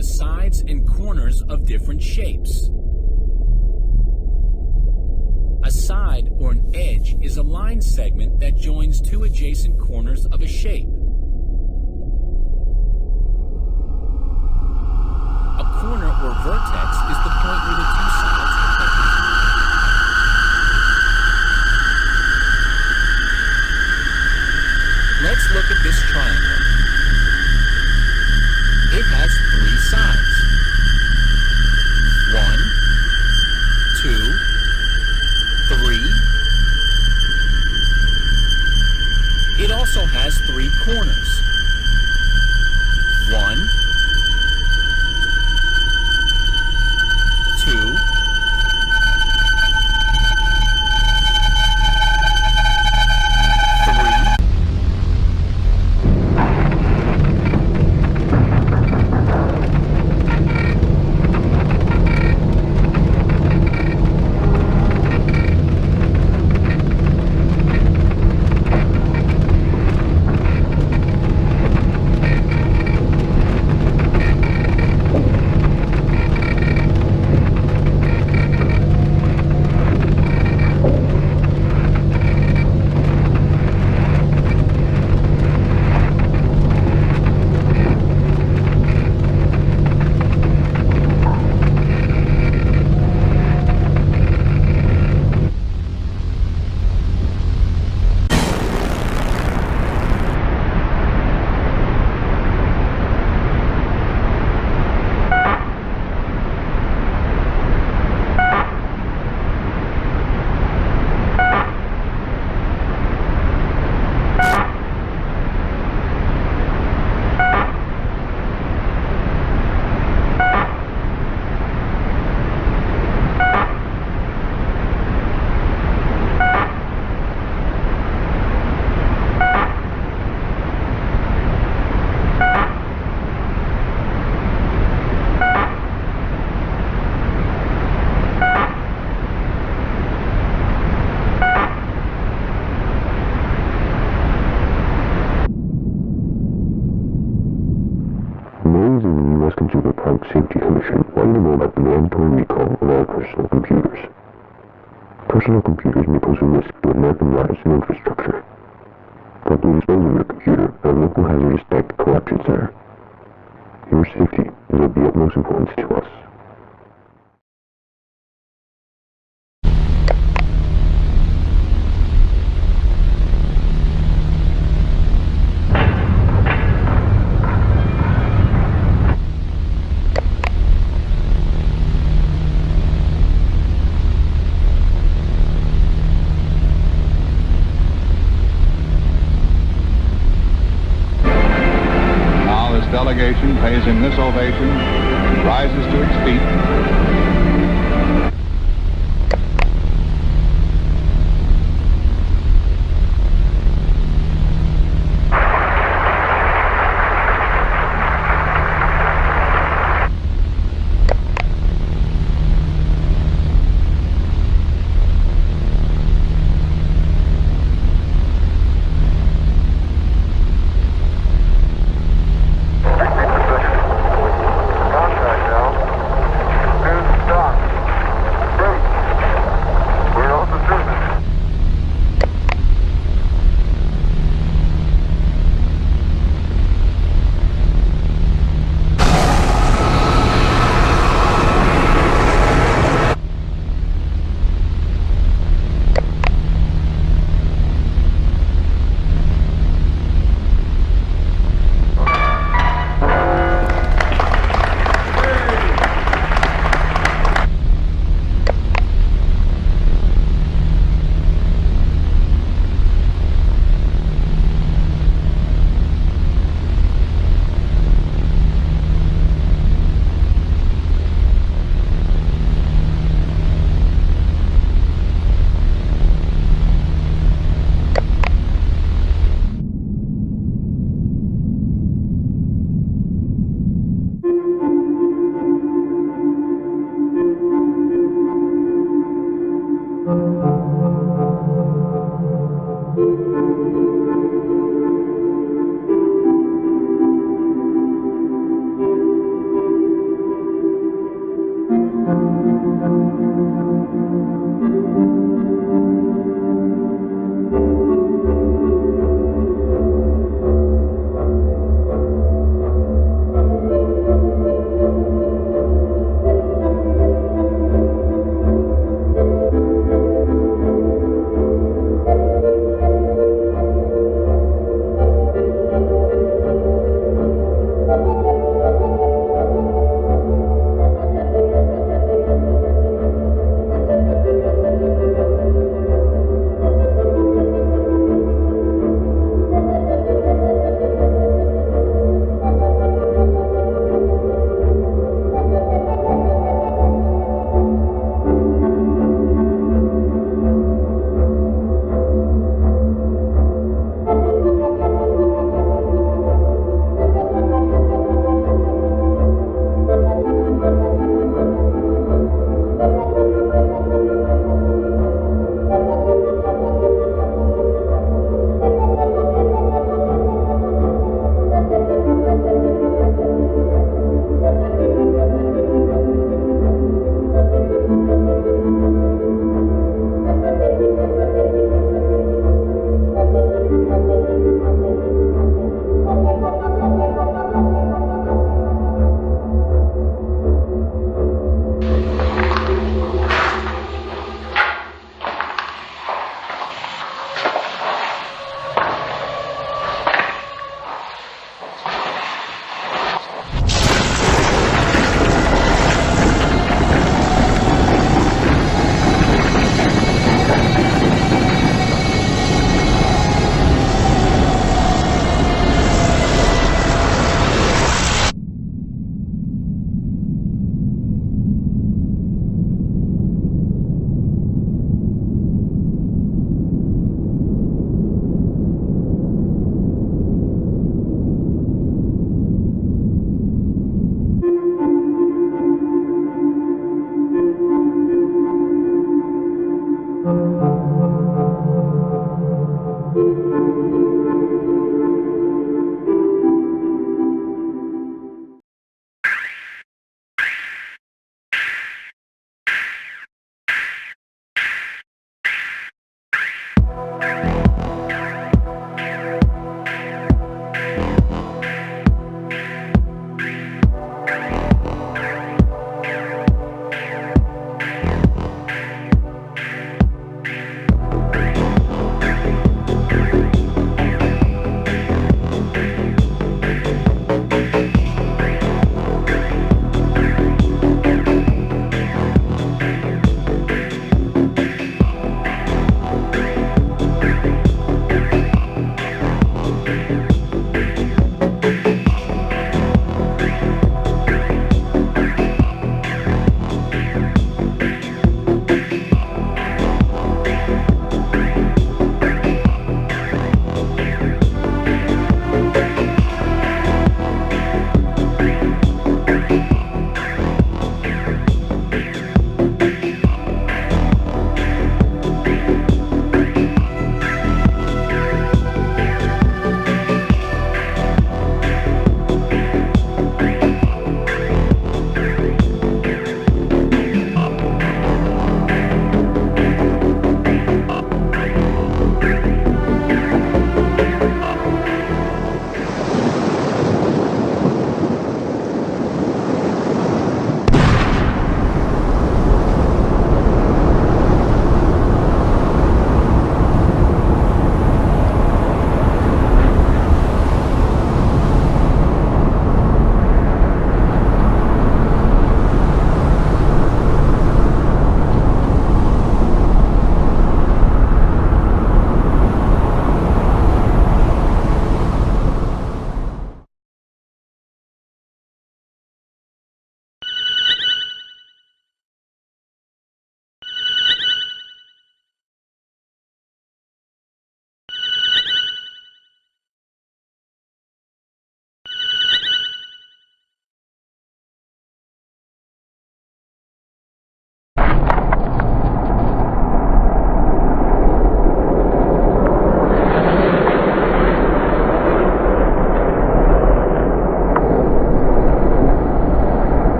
the sides and corners of different shapes. A side or an edge is a line segment that joins two adjacent corners of a shape. A corner or vertex is the point where the two sides touch. Let's look at this triangle. It has three sides. 1, 2, 3. It also has three corners. 1, 2, 3. Members of the U.S. Consumer Product Safety Commission wanted to know about the mandatory recall of all personal computers. Personal computers may pose a risk to American lives and infrastructure. Properly dispose of your computer at a local hazardous tech collection center. Your safety is of the utmost importance to us. Delegation pays him this ovation and rises to its feet. Contact now.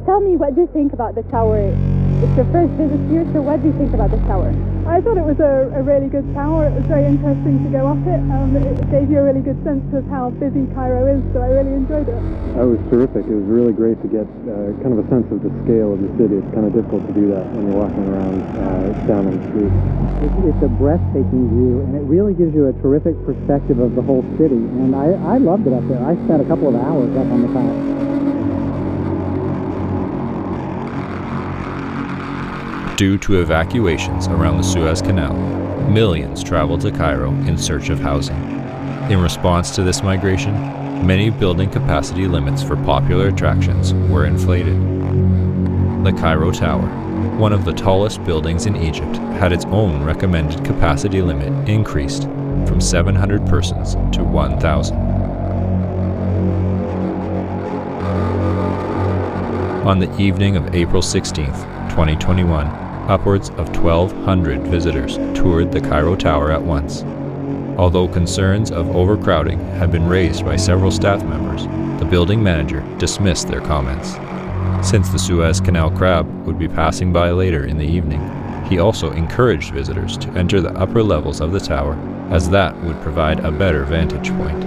Tell me, what do you think about the tower? It's your first visit here, so what do you think about the tower? I thought it was a really good tower. It was very interesting to go up it. It gave you a really good sense of how busy Cairo is, so I really enjoyed it. That was terrific. It was really great to get kind of a sense of the scale of the city. It's kind of difficult to do that when you're walking around down on the street. It's a breathtaking view, and it really gives you a terrific perspective of the whole city. And I loved it up there. I spent a couple of hours up on the top. Due to evacuations around the Suez Canal, millions traveled to Cairo in search of housing. In response to this migration, many building capacity limits for popular attractions were inflated. The Cairo Tower, one of the tallest buildings in Egypt, had its own recommended capacity limit increased from 700 persons to 1,000. On the evening of April 16, 2021, upwards of 1,200 visitors toured the Cairo Tower at once. Although concerns of overcrowding had been raised by several staff members, the building manager dismissed their comments. Since the Suez Canal crab would be passing by later in the evening, he also encouraged visitors to enter the upper levels of the tower, as that would provide a better vantage point.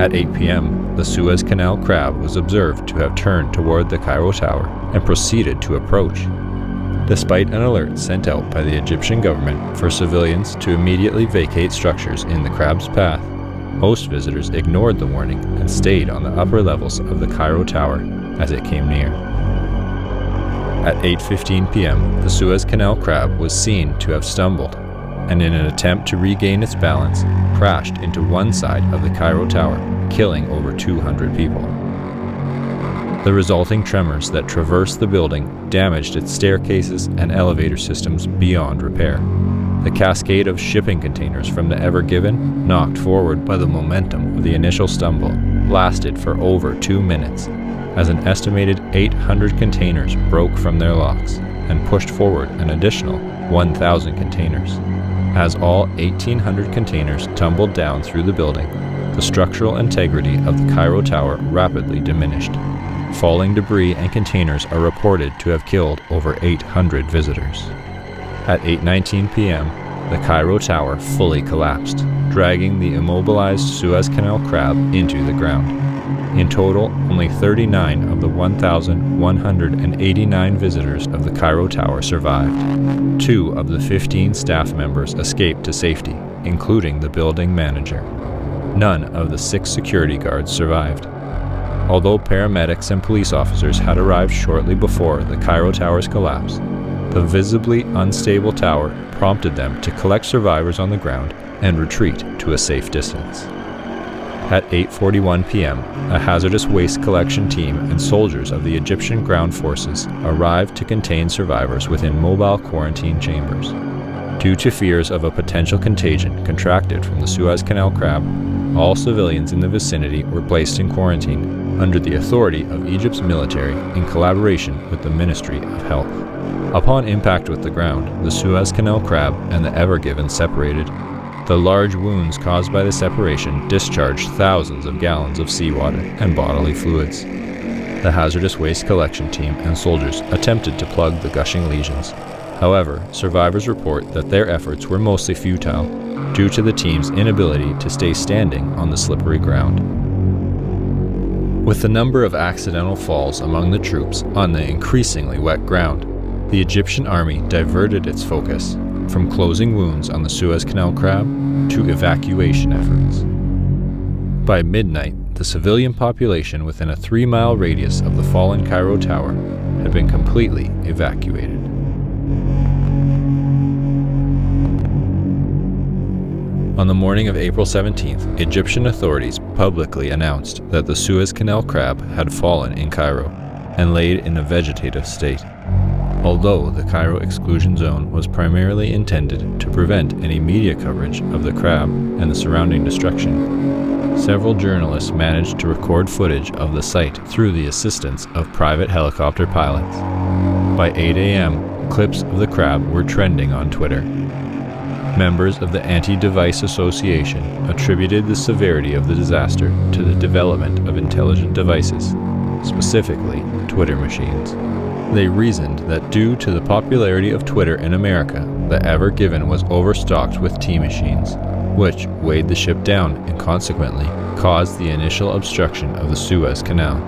At 8 p.m., the Suez Canal crab was observed to have turned toward the Cairo Tower and proceeded to approach, despite an alert sent out by the Egyptian government for civilians to immediately vacate structures in the crab's path. Most visitors ignored the warning and stayed on the upper levels of the Cairo Tower as it came near. At 8:15 p.m., the Suez Canal crab was seen to have stumbled, and in an attempt to regain its balance, crashed into one side of the Cairo Tower, killing over 200 people. The resulting tremors that traversed the building damaged its staircases and elevator systems beyond repair. The cascade of shipping containers from the Ever Given, knocked forward by the momentum of the initial stumble, lasted for over 2 minutes, as an estimated 800 containers broke from their locks and pushed forward an additional 1,000 containers. As all 1,800 containers tumbled down through the building, the structural integrity of the Cairo Tower rapidly diminished. Falling debris and containers are reported to have killed over 800 visitors. At 8:19 p.m., the Cairo Tower fully collapsed, dragging the immobilized Suez Canal crab into the ground. In total, only 39 of the 1,189 visitors of the Cairo Tower survived. 2 of the 15 staff members escaped to safety, including the building manager. None of the 6 security guards survived. Although paramedics and police officers had arrived shortly before the Cairo Tower's collapse, the visibly unstable tower prompted them to collect survivors on the ground and retreat to a safe distance. At 8:41 p.m., a hazardous waste collection team and soldiers of the Egyptian ground forces arrived to contain survivors within mobile quarantine chambers. Due to fears of a potential contagion contracted from the Suez Canal crab, all civilians in the vicinity were placed in quarantine under the authority of Egypt's military in collaboration with the Ministry of Health. Upon impact with the ground, the Suez Canal crab and the Ever Given separated. The large wounds caused by the separation discharged thousands of gallons of seawater and bodily fluids. The hazardous waste collection team and soldiers attempted to plug the gushing lesions. However, survivors report that their efforts were mostly futile due to the team's inability to stay standing on the slippery ground. With the number of accidental falls among the troops on the increasingly wet ground, the Egyptian army diverted its focus from closing wounds on the Suez Canal crab to evacuation efforts. By midnight, the civilian population within a 3-mile radius of the fallen Cairo Tower had been completely evacuated. On the morning of April 17th, Egyptian authorities publicly announced that the Suez Canal crab had fallen in Cairo and laid in a vegetative state. Although the Cairo exclusion zone was primarily intended to prevent any media coverage of the crab and the surrounding destruction, several journalists managed to record footage of the site through the assistance of private helicopter pilots. By 8 a.m., clips of the crab were trending on Twitter. Members of the Anti-Device Association attributed the severity of the disaster to the development of intelligent devices, specifically Twitter machines. They reasoned that due to the popularity of Twitter in America, the Ever Given was overstocked with T-machines, which weighed the ship down and consequently caused the initial obstruction of the Suez Canal.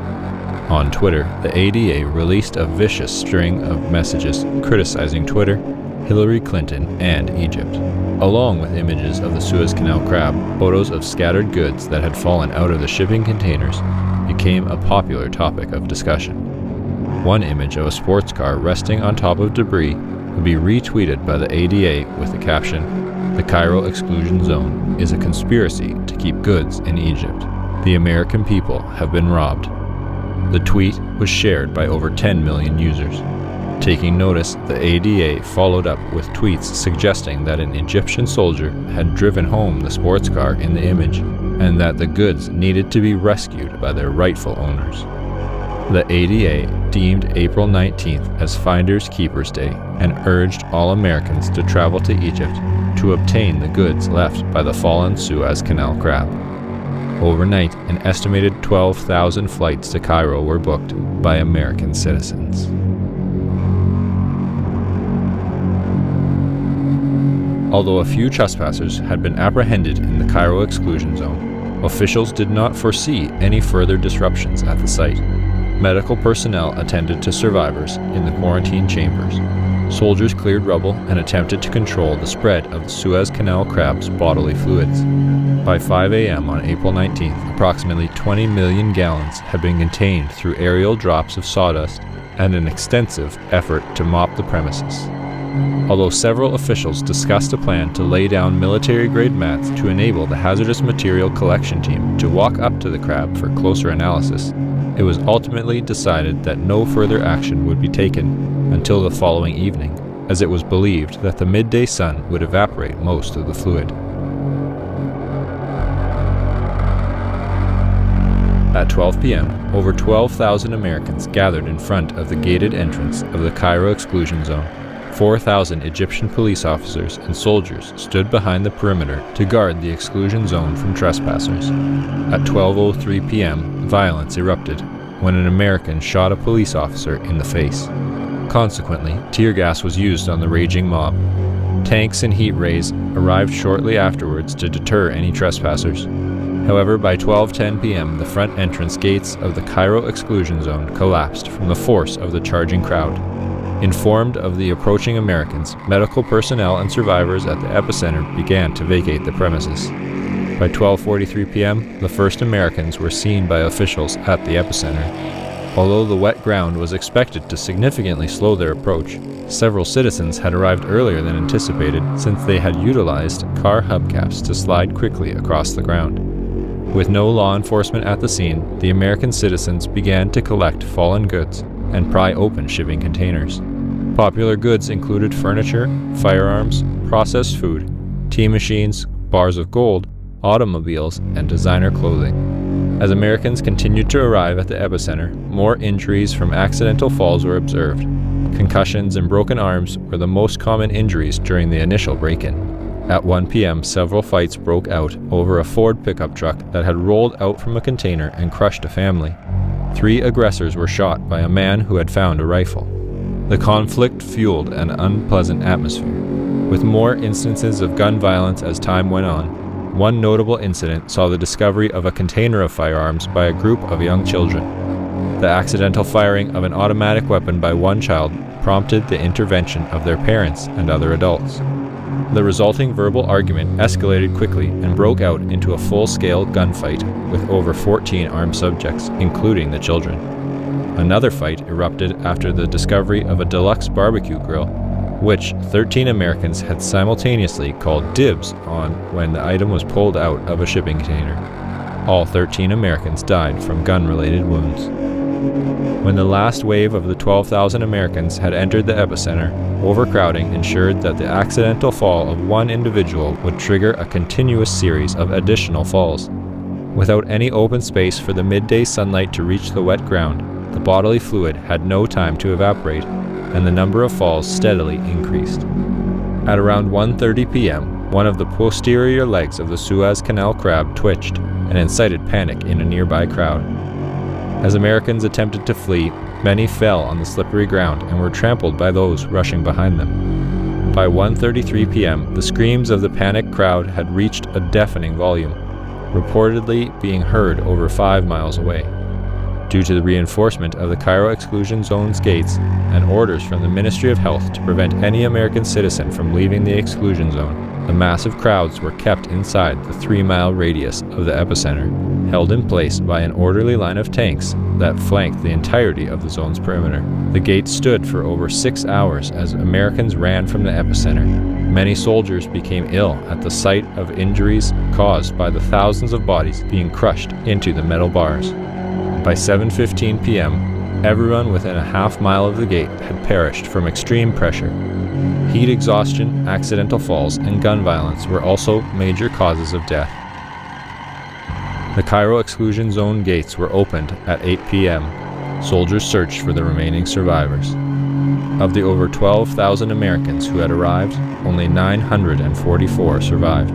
On Twitter, the ADA released a vicious string of messages criticizing Twitter, Hillary Clinton, and Egypt. Along with images of the Suez Canal crab, photos of scattered goods that had fallen out of the shipping containers became a popular topic of discussion. One image of a sports car resting on top of debris would be retweeted by the ADA with the caption, "The Cairo exclusion zone is a conspiracy to keep goods in Egypt. The American people have been robbed." The tweet was shared by over 10 million users. Taking notice, the ADA followed up with tweets suggesting that an Egyptian soldier had driven home the sports car in the image, and that the goods needed to be rescued by their rightful owners. The ADA deemed April 19th as Finders Keepers Day and urged all Americans to travel to Egypt to obtain the goods left by the fallen Suez Canal crab. Overnight, an estimated 12,000 flights to Cairo were booked by American citizens. Although a few trespassers had been apprehended in the Cairo exclusion zone, officials did not foresee any further disruptions at the site. Medical personnel attended to survivors in the quarantine chambers. Soldiers cleared rubble and attempted to control the spread of the Suez Canal crab's bodily fluids. By 5 a.m. on April 19th, approximately 20 million gallons had been contained through aerial drops of sawdust and an extensive effort to mop the premises. Although several officials discussed a plan to lay down military-grade mats to enable the hazardous material collection team to walk up to the crab for closer analysis, it was ultimately decided that no further action would be taken until the following evening, as it was believed that the midday sun would evaporate most of the fluid. At 12 p.m., over 12,000 Americans gathered in front of the gated entrance of the Cairo exclusion zone. 4,000 Egyptian police officers and soldiers stood behind the perimeter to guard the exclusion zone from trespassers. At 12:03 p.m., violence erupted when an American shot a police officer in the face. Consequently, tear gas was used on the raging mob. Tanks and heat rays arrived shortly afterwards to deter any trespassers. However, by 12:10 p.m., the front entrance gates of the Cairo exclusion zone collapsed from the force of the charging crowd. Informed of the approaching Americans, medical personnel and survivors at the epicenter began to vacate the premises. By 12:43 p.m., the first Americans were seen by officials at the epicenter. Although the wet ground was expected to significantly slow their approach, several citizens had arrived earlier than anticipated since they had utilized car hubcaps to slide quickly across the ground. With no law enforcement at the scene, the American citizens began to collect fallen goods and pry open shipping containers. Popular goods included furniture, firearms, processed food, tea machines, bars of gold, automobiles, and designer clothing. As Americans continued to arrive at the epicenter, more injuries from accidental falls were observed. Concussions and broken arms were the most common injuries during the initial break-in. At 1 p.m., several fights broke out over a Ford pickup truck that had rolled out from a container and crushed a family. 3 aggressors were shot by a man who had found a rifle. The conflict fueled an unpleasant atmosphere, with more instances of gun violence as time went on. One notable incident saw the discovery of a container of firearms by a group of young children. The accidental firing of an automatic weapon by one child prompted the intervention of their parents and other adults. The resulting verbal argument escalated quickly and broke out into a full-scale gunfight with over 14 armed subjects, including the children. Another fight erupted after the discovery of a deluxe barbecue grill, which 13 Americans had simultaneously called dibs on when the item was pulled out of a shipping container. All 13 Americans died from gun-related wounds. When the last wave of the 12,000 Americans had entered the epicenter, overcrowding ensured that the accidental fall of one individual would trigger a continuous series of additional falls. Without any open space for the midday sunlight to reach the wet ground, the bodily fluid had no time to evaporate, and the number of falls steadily increased. At around 1:30 p.m., one of the posterior legs of the Suez Canal crab twitched and incited panic in a nearby crowd. As Americans attempted to flee, many fell on the slippery ground and were trampled by those rushing behind them. By 1:33 p.m., the screams of the panicked crowd had reached a deafening volume, reportedly being heard over 5 miles away. Due to the reinforcement of the Cairo exclusion zone's gates and orders from the Ministry of Health to prevent any American citizen from leaving the exclusion zone, the massive crowds were kept inside the 3-mile radius of the epicenter, held in place by an orderly line of tanks that flanked the entirety of the zone's perimeter. The gates stood for over 6 hours as Americans ran from the epicenter. Many soldiers became ill at the sight of injuries caused by the thousands of bodies being crushed into the metal bars. By 7:15 p.m., everyone within a half-mile of the gate had perished from extreme pressure. Heat exhaustion, accidental falls, and gun violence were also major causes of death. The Cairo exclusion zone gates were opened at 8 p.m. Soldiers searched for the remaining survivors. Of the over 12,000 Americans who had arrived, only 944 survived.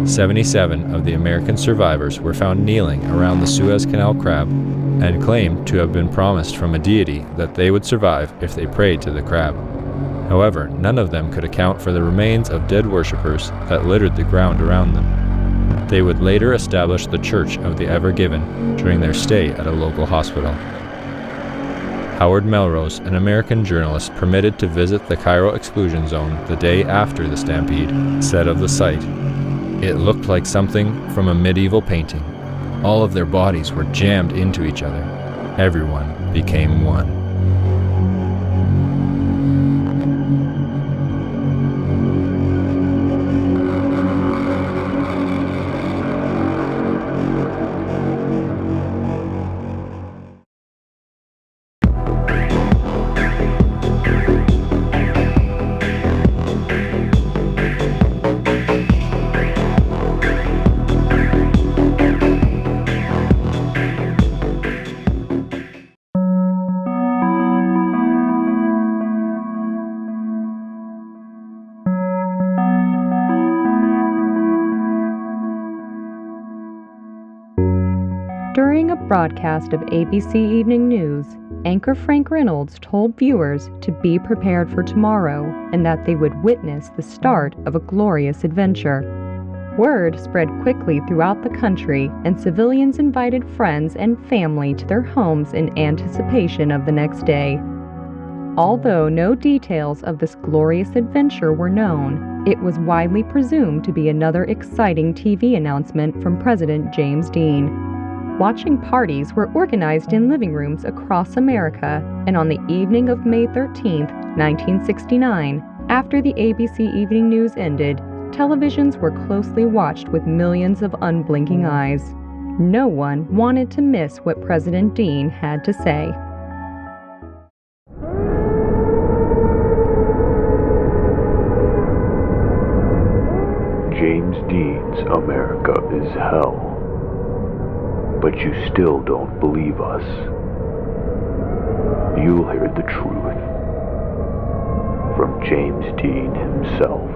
77 of the American survivors were found kneeling around the Suez Canal crab and claimed to have been promised from a deity that they would survive if they prayed to the crab. However, none of them could account for the remains of dead worshippers that littered the ground around them. They would later establish the Church of the Ever Given during their stay at a local hospital. Howard Melrose, an American journalist permitted to visit the Cairo exclusion zone the day after the stampede, said of the site, "It looked like something from a medieval painting. All of their bodies were jammed into each other. Everyone became one." During a broadcast of ABC Evening News, anchor Frank Reynolds told viewers to be prepared for tomorrow and that they would witness the start of a glorious adventure. Word spread quickly throughout the country, and civilians invited friends and family to their homes in anticipation of the next day. Although no details of this glorious adventure were known, it was widely presumed to be another exciting TV announcement from President James Dean. Watching parties were organized in living rooms across America, and on the evening of May 13, 1969, after the ABC Evening News ended, televisions were closely watched with millions of unblinking eyes. No one wanted to miss what President Dean had to say. James Dean's America is hell. But you still don't believe us. You'll hear the truth from James Dean himself.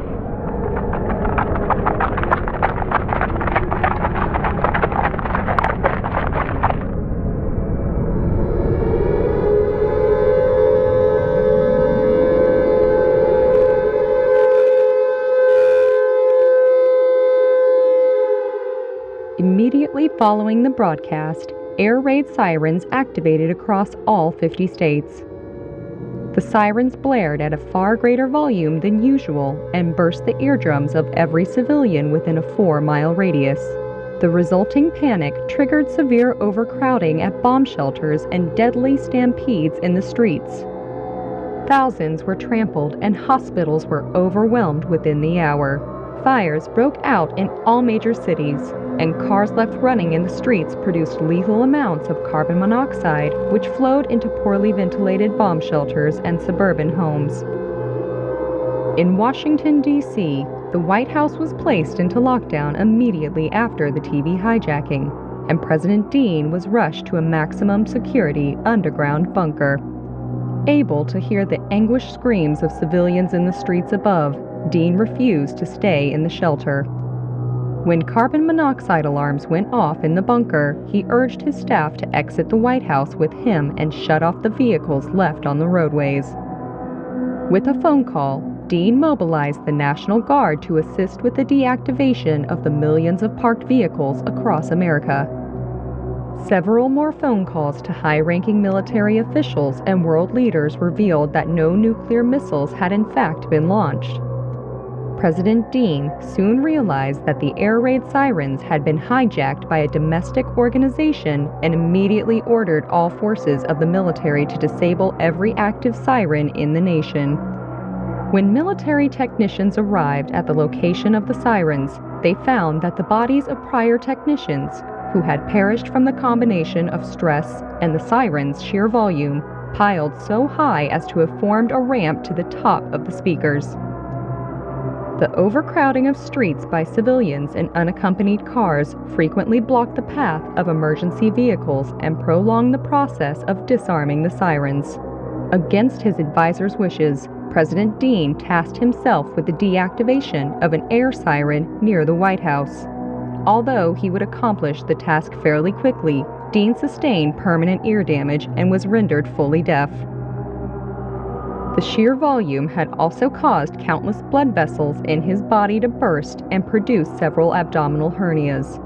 Immediately following the broadcast, air raid sirens activated across all 50 states. The sirens blared at a far greater volume than usual and burst the eardrums of every civilian within a 4-mile radius. The resulting panic triggered severe overcrowding at bomb shelters and deadly stampedes in the streets. Thousands were trampled and hospitals were overwhelmed within the hour. Fires broke out in all major cities, and cars left running in the streets produced lethal amounts of carbon monoxide, which flowed into poorly ventilated bomb shelters and suburban homes. In Washington, D.C., the White House was placed into lockdown immediately after the TV hijacking, and President Dean was rushed to a maximum security underground bunker. Able to hear the anguished screams of civilians in the streets above, Dean refused to stay in the shelter. When carbon monoxide alarms went off in the bunker, he urged his staff to exit the White House with him and shut off the vehicles left on the roadways. With a phone call, Dean mobilized the National Guard to assist with the deactivation of the millions of parked vehicles across America. Several more phone calls to high-ranking military officials and world leaders revealed that no nuclear missiles had in fact been launched. President Dean soon realized that the air raid sirens had been hijacked by a domestic organization and immediately ordered all forces of the military to disable every active siren in the nation. When military technicians arrived at the location of the sirens, they found that the bodies of prior technicians, who had perished from the combination of stress and the siren's sheer volume, piled so high as to have formed a ramp to the top of the speakers. The overcrowding of streets by civilians and unaccompanied cars frequently blocked the path of emergency vehicles and prolonged the process of disarming the sirens. Against his advisors' wishes, President Dean tasked himself with the deactivation of an air siren near the White House. Although he would accomplish the task fairly quickly, Dean sustained permanent ear damage and was rendered fully deaf. The sheer volume had also caused countless blood vessels in his body to burst and produce several abdominal hernias.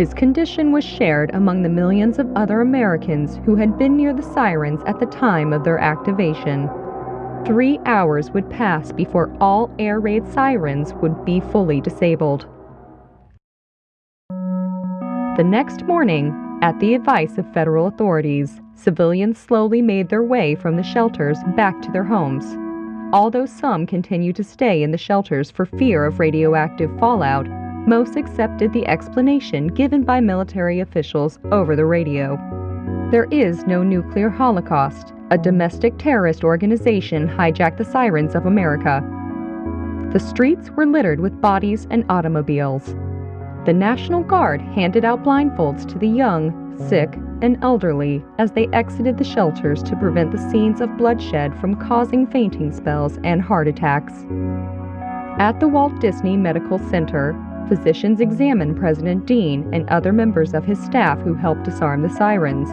His condition was shared among the millions of other Americans who had been near the sirens at the time of their activation. 3 hours would pass before all air raid sirens would be fully disabled. The next morning, at the advice of federal authorities, civilians slowly made their way from the shelters back to their homes. Although some continued to stay in the shelters for fear of radioactive fallout, most accepted the explanation given by military officials over the radio. There is no nuclear holocaust. A domestic terrorist organization hijacked the sirens of America. The streets were littered with bodies and automobiles. The National Guard handed out blindfolds to the young, sick, and elderly as they exited the shelters to prevent the scenes of bloodshed from causing fainting spells and heart attacks. At the Walt Disney Medical Center, physicians examined President Dean and other members of his staff who helped disarm the sirens.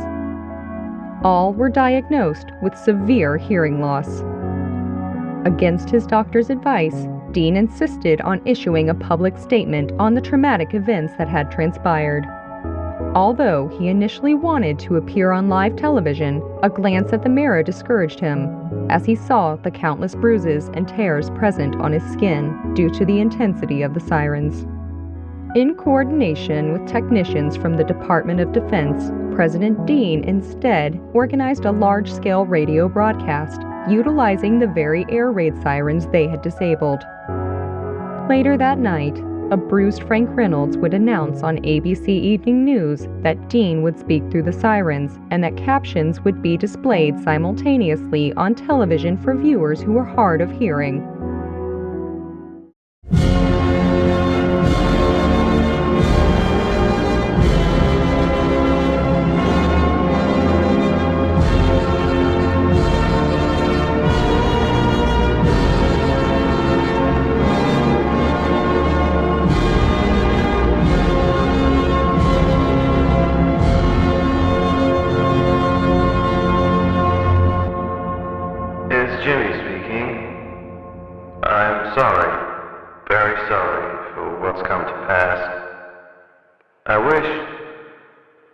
All were diagnosed with severe hearing loss. Against his doctor's advice, Dean insisted on issuing a public statement on the traumatic events that had transpired. Although he initially wanted to appear on live television, a glance at the mirror discouraged him, as he saw the countless bruises and tears present on his skin due to the intensity of the sirens. In coordination with technicians from the Department of Defense, President Dean instead organized a large-scale radio broadcast, utilizing the very air raid sirens they had disabled. Later that night, a bruised Frank Reynolds would announce on ABC Evening News that Dean would speak through the sirens and that captions would be displayed simultaneously on television for viewers who were hard of hearing.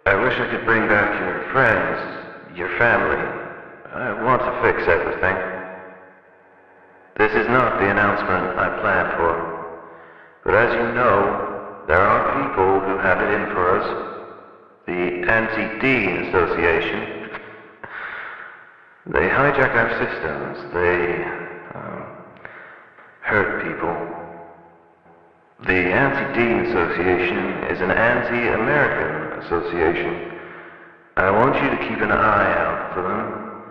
I wish I could bring back your friends, your family. I want to fix everything. This is not the announcement I planned for. But as you know, there are people who have it in for us. The Anti-Dean Association. They hijack our systems. They hurt people. The Anti-Dean Association is an anti-American association. I want you to keep an eye out for them.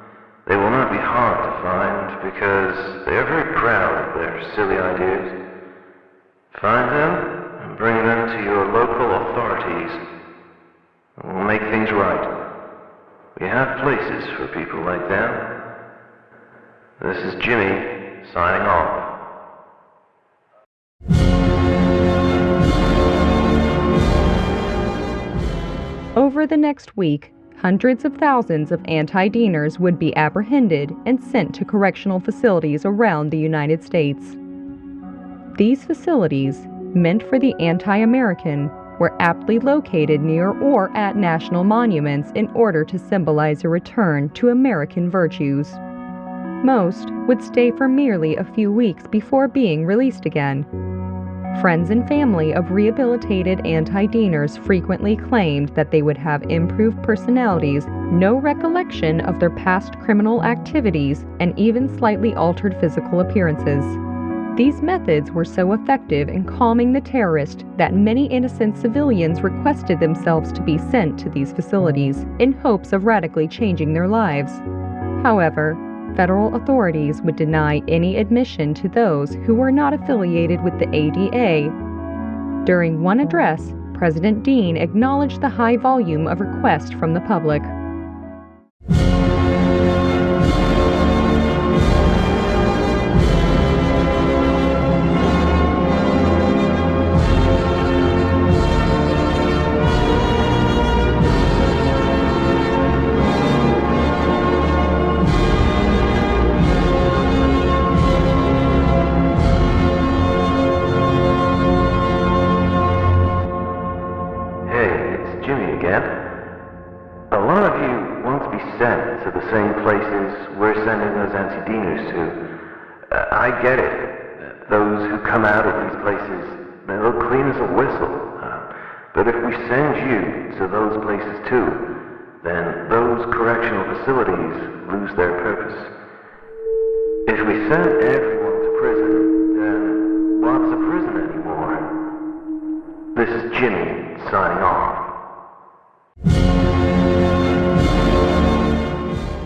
They will not be hard to find because they are very proud of their silly ideas. Find them and bring them to your local authorities. We'll make things right. We have places for people like them. This is Jimmy signing off. Over the next week, hundreds of thousands of anti-Deaners would be apprehended and sent to correctional facilities around the United States. These facilities, meant for the anti-American, were aptly located near or at national monuments in order to symbolize a return to American virtues. Most would stay for merely a few weeks before being released again. Friends and family of rehabilitated anti-Deaners frequently claimed that they would have improved personalities, no recollection of their past criminal activities, and even slightly altered physical appearances. These methods were so effective in calming the terrorist that many innocent civilians requested themselves to be sent to these facilities in hopes of radically changing their lives. However, federal authorities would deny any admission to those who were not affiliated with the ADA. During one address, President Dean acknowledged the high volume of requests from the public. Hey, I get it. Those who come out of these places, they look clean as a whistle. But if we send you to those places too, then those correctional facilities lose their purpose. If we send everyone to prison, then what's a prison anymore? This is Jimmy signing off.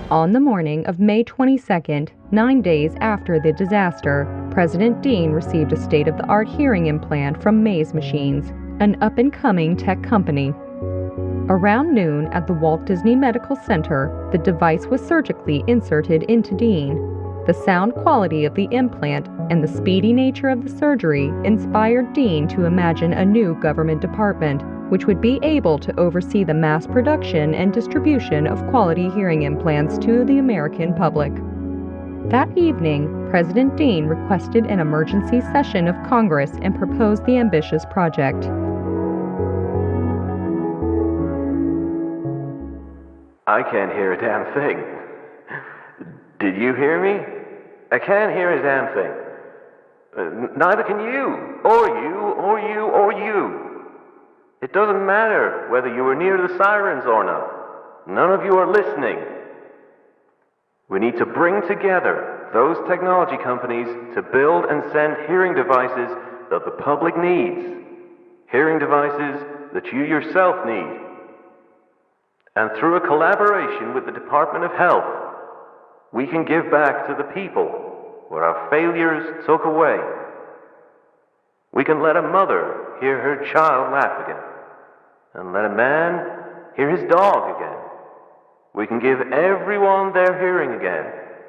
On the morning of May 22nd, 9 days after the disaster, President Dean received a state-of-the-art hearing implant from Maze Machines, an up-and-coming tech company. Around noon at the Walt Disney Medical Center, the device was surgically inserted into Dean. The sound quality of the implant and the speedy nature of the surgery inspired Dean to imagine a new government department, which would be able to oversee the mass production and distribution of quality hearing implants to the American public. That evening, President Dean requested an emergency session of Congress and proposed the ambitious project. I can't hear a damn thing. Did you hear me? I can't hear a damn thing. Neither can you, or you, or you, or you. It doesn't matter whether you were near the sirens or not. None of you are listening. We need to bring together those technology companies to build and send hearing devices that the public needs. Hearing devices that you yourself need. And through a collaboration with the Department of Health, we can give back to the people what our failures took away. We can let a mother hear her child laugh again, and let a man hear his dog again. We can give everyone their hearing again.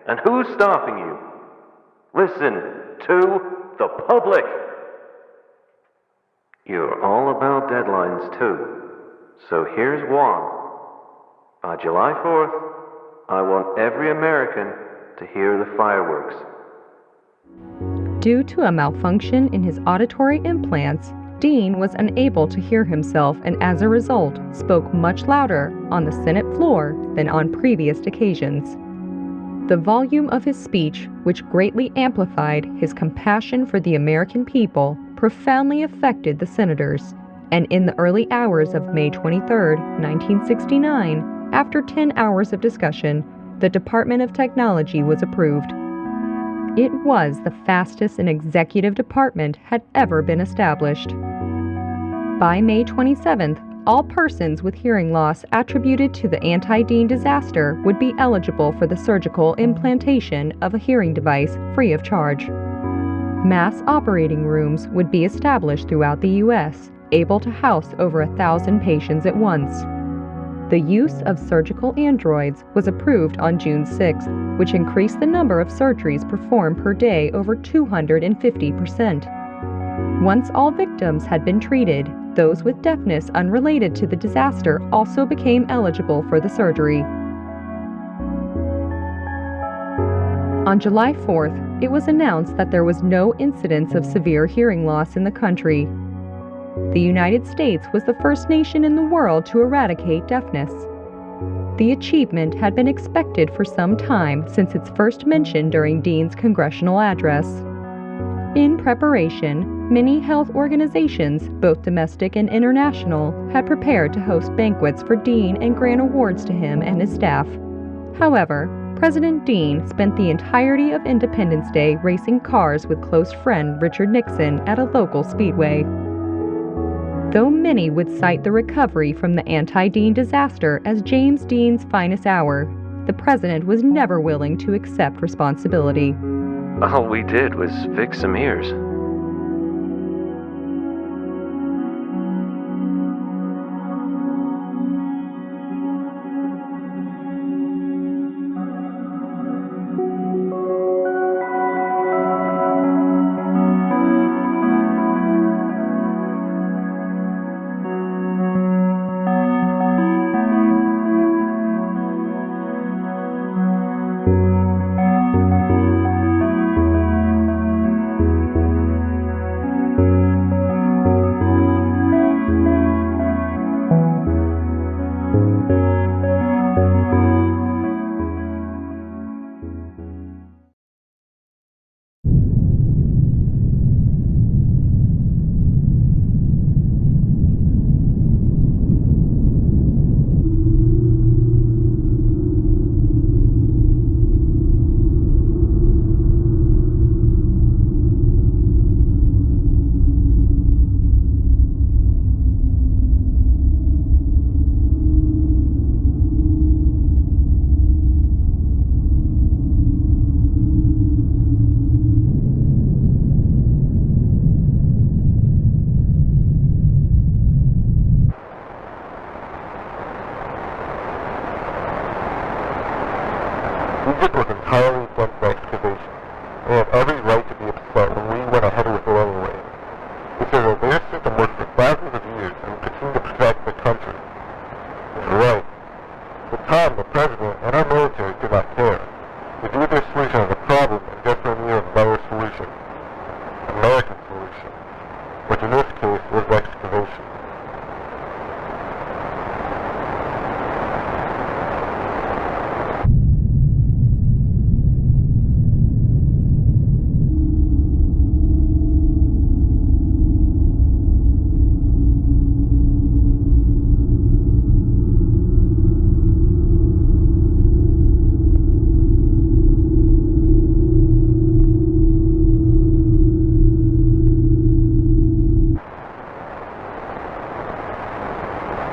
And who's stopping you? Listen to the public. You're all about deadlines too. So here's one. By July 4th, I want every American to hear the fireworks. Due to a malfunction in his auditory implants, Dean was unable to hear himself and as a result spoke much louder on the Senate floor than on previous occasions. The volume of his speech, which greatly amplified his compassion for the American people, profoundly affected the senators, and in the early hours of May 23, 1969, after 10 hours of discussion, the Department of Technology was approved. It was the fastest an executive department had ever been established. By May 27th, all persons with hearing loss attributed to the anti-Dean disaster would be eligible for the surgical implantation of a hearing device free of charge. Mass operating rooms would be established throughout the U.S., able to house over 1,000 patients at once. The use of surgical androids was approved on June 6th, which increased the number of surgeries performed per day over 250%. Once all victims had been treated, those with deafness unrelated to the disaster also became eligible for the surgery. On July 4th, it was announced that there was no incidence of severe hearing loss in the country. The United States was the first nation in the world to eradicate deafness. The achievement had been expected for some time since its first mention during Dean's congressional address. In preparation, many health organizations, both domestic and international, had prepared to host banquets for Dean and grant awards to him and his staff. However, President Dean spent the entirety of Independence Day racing cars with close friend Richard Nixon at a local speedway. Though many would cite the recovery from the anti-Dean disaster as James Dean's finest hour, the president was never willing to accept responsibility. All we did was fix some ears. every right to be upset when we went ahead with it anyway. They say that their system worked for thousands of years and will continue to protect the country. They're right. At the time, the president and our military did not care. They viewed their solution as a problem and just in need of a better solution. American solution, which in this case was excavation.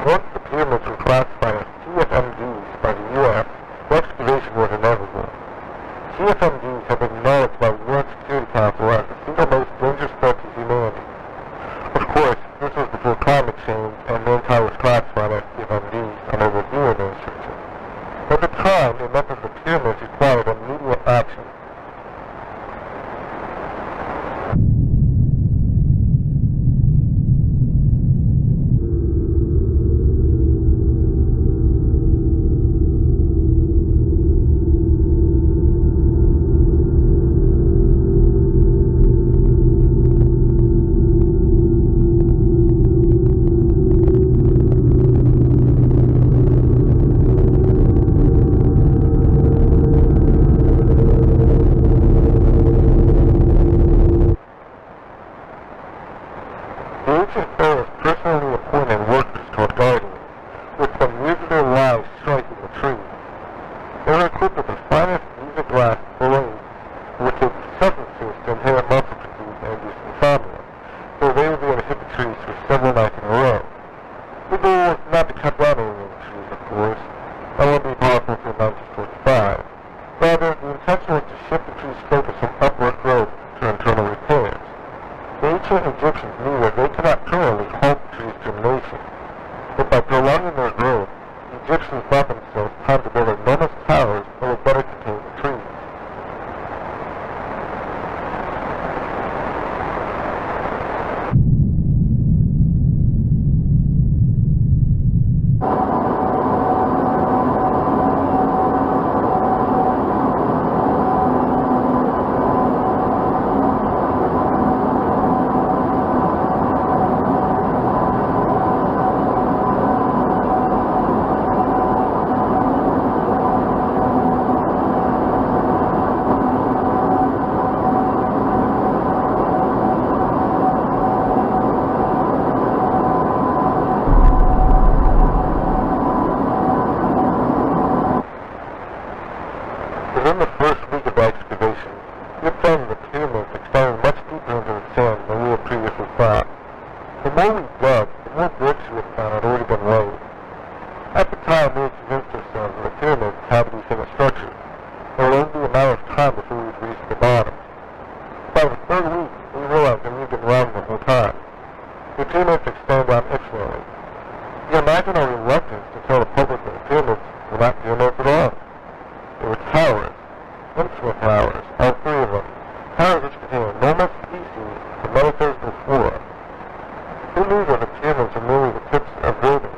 Once the pyramids were classified as CFMDs by the U.S., the excavation was inevitable. CFMDs have been acknowledged by the UN Security Council as the single most dangerous threat to humanity. Of course, this was before climate change and mankind was classified as CFMDs under the new administration. At the time, it meant that the pyramids required immediate action. The ancient pharaohs personally appointed workers called guardians, with some years of their lives striking the trees. They were equipped with the finest music glass blades, which would be substances to inhibit muscle fatigue and induce insomnia, so they would be able to hit the trees for several nights in a row. The goal was not to cut down any of the trees, of course. That wouldn't be possible until 1945. Rather, the intention was to shift the tree's focus from upward growth to internal repairs. The ancient Egyptians knew that they could not permanently halt the tree's germination, but by prolonging their growth, the Egyptians bought themselves time to build enormous towers that would better contain the trees. Within the first week of the excavation, we found that the pyramids extended much deeper into the sand than we had previously thought. The more we dug, the more bricks we had found had already been laid. At the time, we had convinced ourselves that the pyramids had to be single structures. It would only be a matter of time before we would reach the bottom. By the third week, we realized that we had been wrong the whole time. The pyramids extended down infinitely. You can imagine our reluctance to tell the public that the pyramids were not pyramids at all. They were towers, infinite towers, all three of them, towers which contained enormous species of metaphysical flora. Who knew that the pyramids were merely the tips of buildings?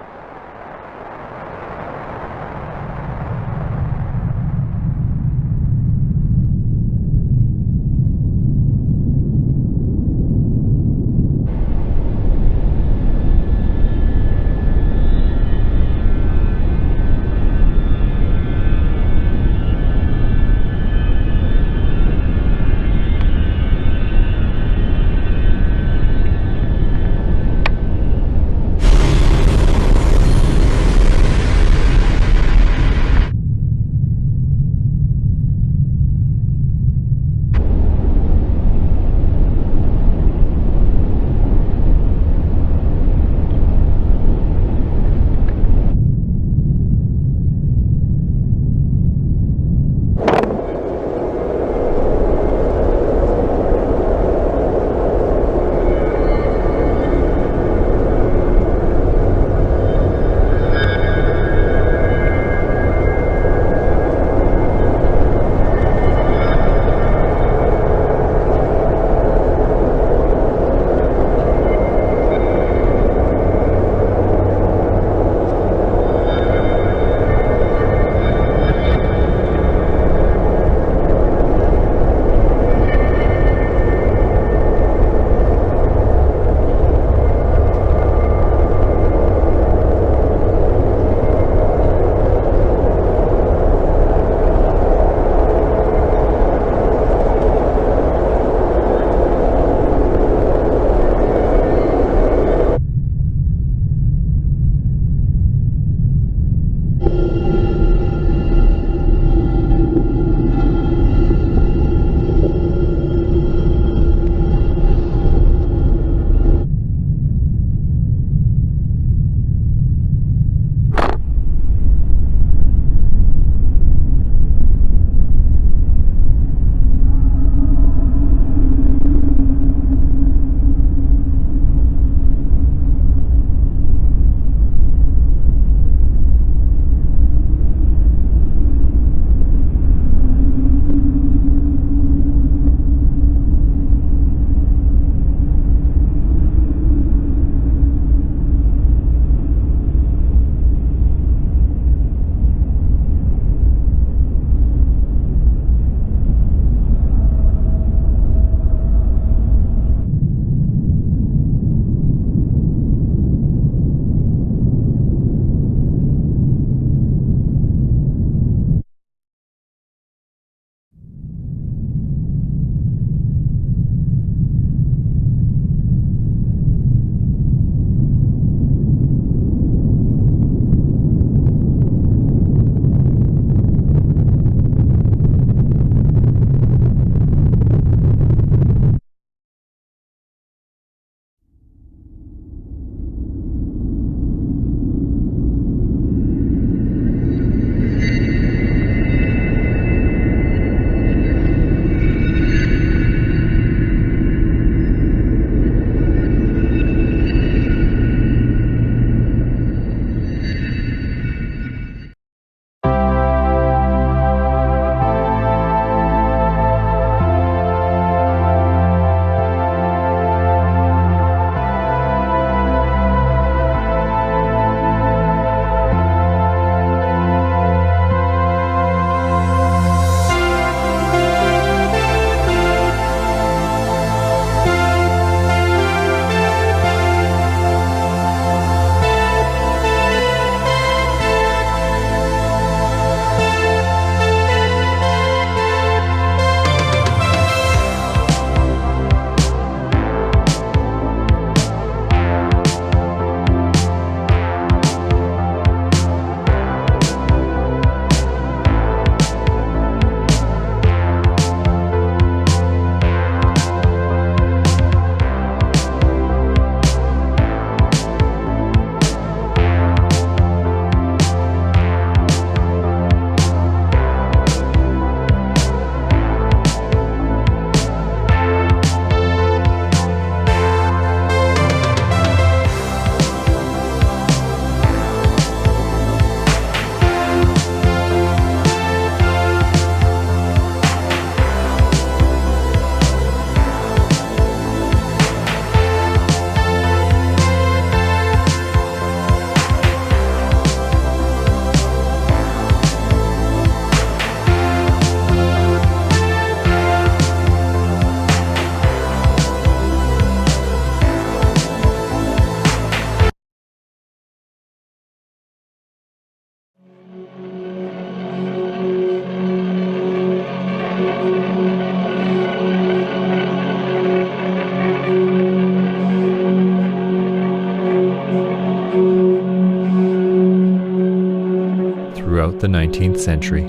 the 19th century,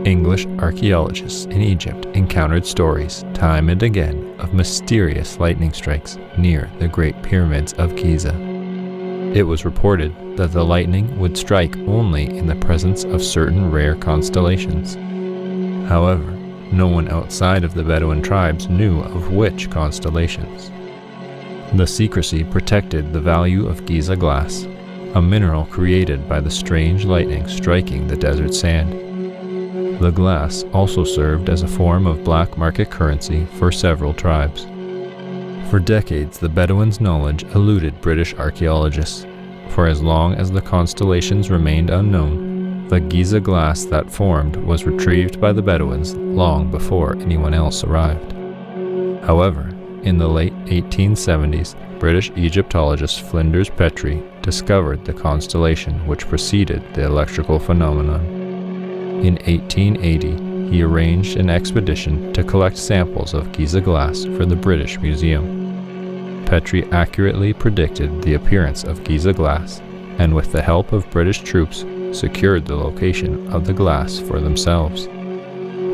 English archaeologists in Egypt encountered stories time and again of mysterious lightning strikes near the Great Pyramids of Giza. It was reported that the lightning would strike only in the presence of certain rare constellations. However, no one outside of the Bedouin tribes knew of which constellations. The secrecy protected the value of Giza glass, a mineral created by the strange lightning striking the desert sand. The glass also served as a form of black market currency for several tribes. For decades, the Bedouins' knowledge eluded British archaeologists. For as long as the constellations remained unknown, the Giza glass that formed was retrieved by the Bedouins long before anyone else arrived. However, in the late 1870s, British Egyptologist Flinders Petrie discovered the constellation which preceded the electrical phenomenon. In 1880, he arranged an expedition to collect samples of Giza glass for the British Museum. Petrie accurately predicted the appearance of Giza glass, and with the help of British troops, secured the location of the glass for themselves.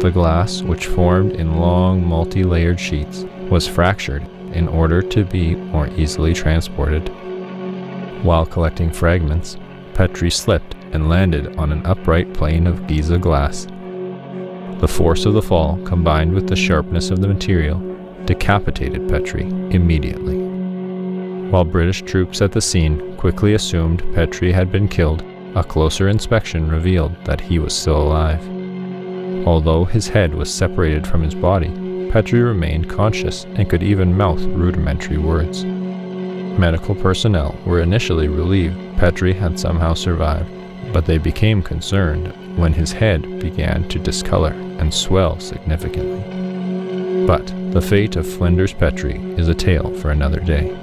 The glass, which formed in long multi-layered sheets, was fractured in order to be more easily transported. While collecting fragments, Petrie slipped and landed on an upright plane of Giza glass. The force of the fall, combined with the sharpness of the material, decapitated Petrie immediately. While British troops at the scene quickly assumed Petrie had been killed, a closer inspection revealed that he was still alive. Although his head was separated from his body, Petrie remained conscious and could even mouth rudimentary words. Medical personnel were initially relieved Petrie had somehow survived, but they became concerned when his head began to discolor and swell significantly. But the fate of Flinders Petrie is a tale for another day.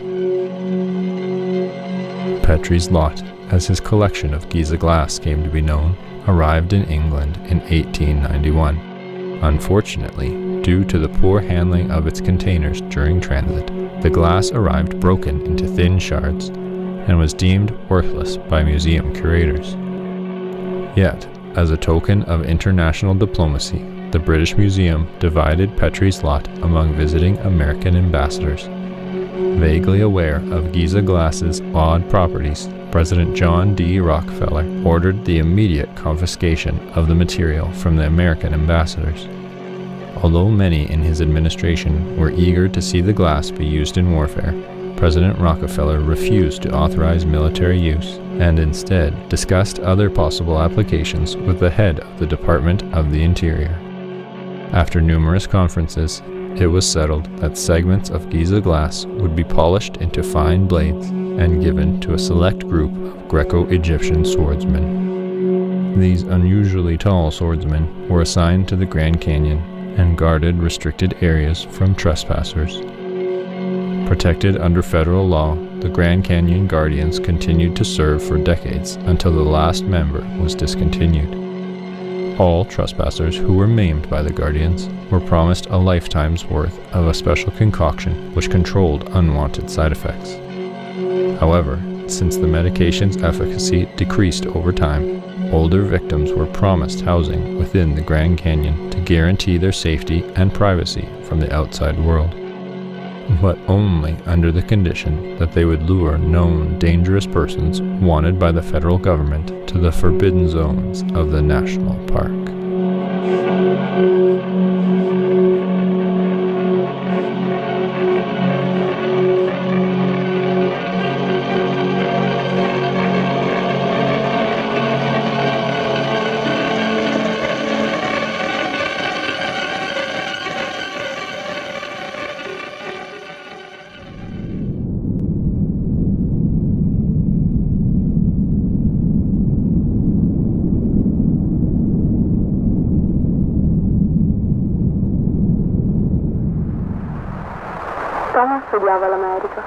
Petrie's lot, as his collection of Giza glass came to be known, arrived in England in 1891. Unfortunately, due to the poor handling of its containers during transit, the glass arrived broken into thin shards and was deemed worthless by museum curators. Yet, as a token of international diplomacy, the British Museum divided Petrie's lot among visiting American ambassadors. Vaguely aware of Giza glass's odd properties, President John D. Rockefeller ordered the immediate confiscation of the material from the American ambassadors. Although many in his administration were eager to see the glass be used in warfare, President Rockefeller refused to authorize military use and instead discussed other possible applications with the head of the Department of the Interior. After numerous conferences, it was settled that segments of Giza glass would be polished into fine blades and given to a select group of Greco-Egyptian swordsmen. These unusually tall swordsmen were assigned to the Grand Canyon and guarded restricted areas from trespassers. Protected under federal law, the Grand Canyon Guardians continued to serve for decades until the last member was discontinued. All trespassers who were maimed by the Guardians were promised a lifetime's worth of a special concoction which controlled unwanted side effects. However, since the medication's efficacy decreased over time, older victims were promised housing within the Grand Canyon to guarantee their safety and privacy from the outside world, but only under the condition that they would lure known dangerous persons wanted by the federal government to the forbidden zones of the national park. Thomas odiava l'America.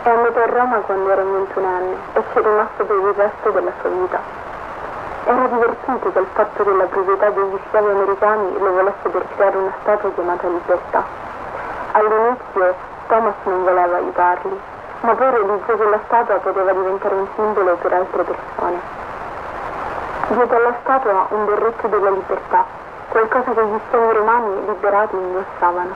È andato a Roma quando era 21enne e ci è rimasto per il resto della sua vita. Era divertito dal fatto che la proprietà degli schiavi americani lo volesse per creare una statua chiamata Libertà. All'inizio Thomas non voleva aiutarli, ma poi realizzò che la statua poteva diventare un simbolo per altre persone. Dietro alla statua un berretto della libertà, qualcosa che gli schiavi romani liberati indossavano.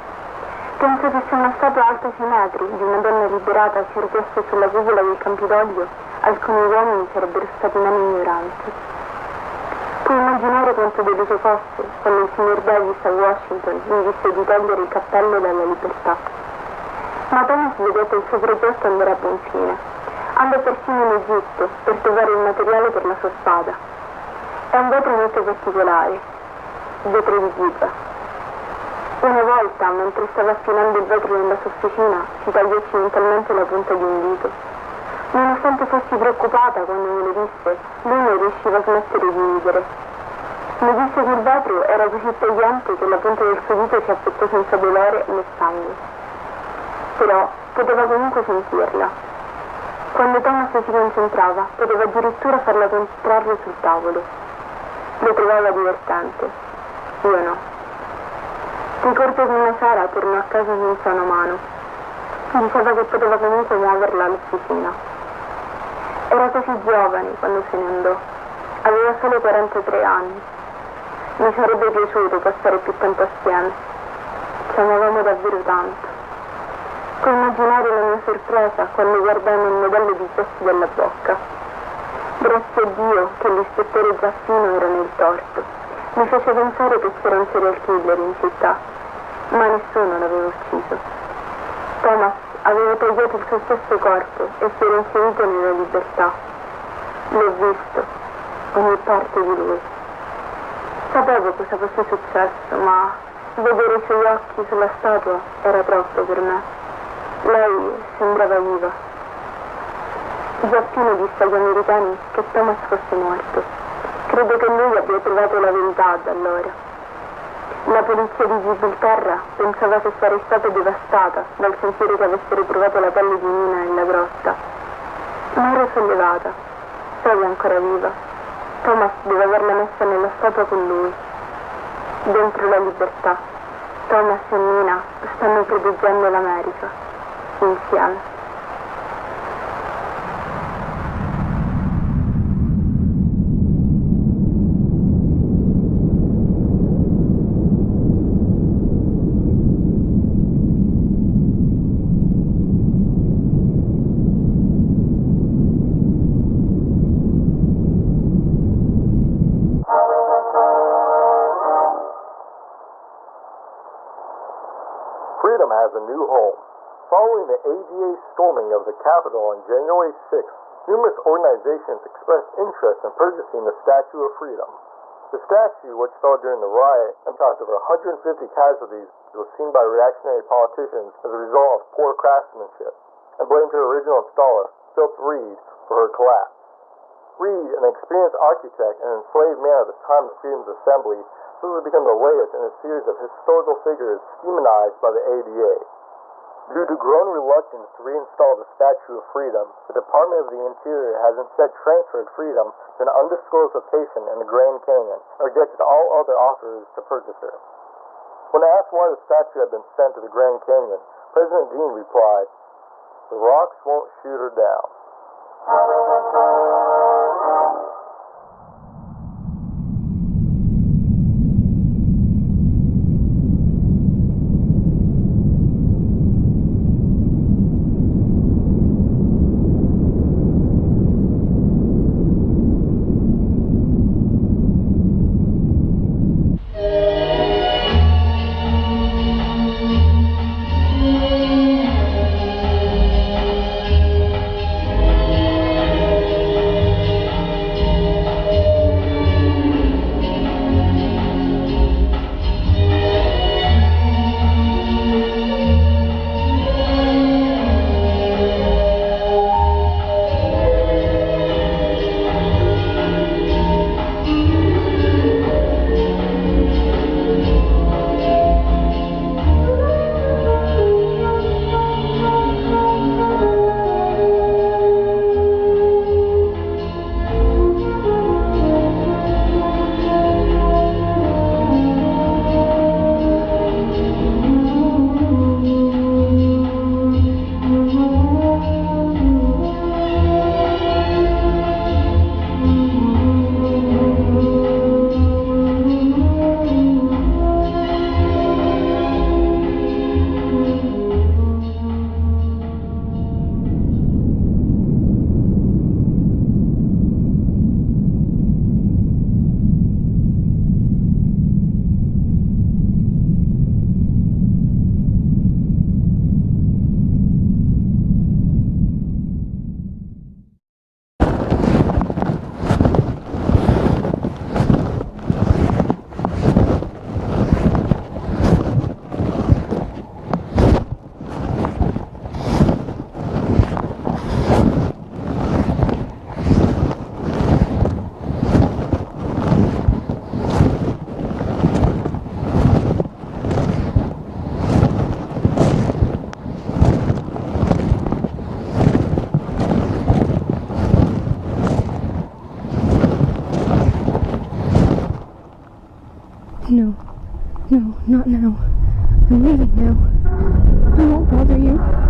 Penso che se una statua alta 6 metri di una donna liberata si ergesse sulla cupola del Campidoglio, alcuni uomini sarebbero stati meno ignoranti. Puoi immaginare quanto deluso fosse quando il signor Davis a Washington gli disse di togliere il cappello dalla libertà. Ma Thomas vedette il suo progetto andare a buon fine. Andò persino in Egitto per trovare il materiale per la sua spada. È un vetro molto particolare, vetro di ghisa. Una volta, mentre stava affinando il vetro nella sua officina, si tagliò accidentalmente la punta di un dito. Nonostante fossi preoccupata quando me lo disse, lui non riusciva a smettere di ridere. Mi disse che il vetro era così tagliente che la punta del suo dito si affettò senza dolore né sangue. Però poteva comunque sentirla. Quando Thomas si concentrava, poteva addirittura farla contrarre sul tavolo. Lo trovava divertente. Io no. Ricordo che una sera tornò a casa senza una mano. Diceva che poteva comunque muoverla all'officina. Era così giovane quando se ne andò. Aveva solo 43 anni. Mi sarebbe piaciuto passare più tempo assieme. Ci amavamo davvero tanto. Puoi immaginare la mia sorpresa quando guardai nel modello di gesto della bocca. Grazie a Dio che l'ispettore Giaffino era nel torto. Mi fece pensare che c'era un serial killer in città, ma nessuno l'aveva ucciso. Thomas aveva tagliato il suo stesso corpo e si era inserito nella libertà. L'ho visto, ogni parte di lui. Sapevo cosa fosse successo, ma vedere i suoi occhi sulla statua era troppo per me. Lei sembrava viva. Giappino disse agli americani che Thomas fosse morto. Credo che lui abbia trovato la verità da allora. La polizia di Gibilterra pensava che sarei stata devastata dal sentire che avessero trovato la pelle di Nina nella grotta. Ma ero sollevata. Sei ancora viva. Thomas deve averla messa nella statua con lui. Dentro la libertà. Thomas e Nina stanno proteggendo l'America. Insieme. Freedom has a new home. Following the ADA storming of the Capitol on January 6th, numerous organizations expressed interest in purchasing the Statue of Freedom. The statue, which fell during the riot and caused over 150 casualties, was seen by reactionary politicians as a result of poor craftsmanship, and blamed her original installer, Philip Reed, for her collapse. Reed, an experienced architect and enslaved man at the time of Freedom's assembly, this has become the latest in a series of historical figures demonized by the ADA. Due to growing reluctance to reinstall the Statue of Freedom, the Department of the Interior has instead transferred Freedom to an undisclosed location in the Grand Canyon and rejected all other offers to purchase her. When asked why the statue had been sent to the Grand Canyon, President Dean replied, "The rocks won't shoot her down." Anyhow, I won't bother you.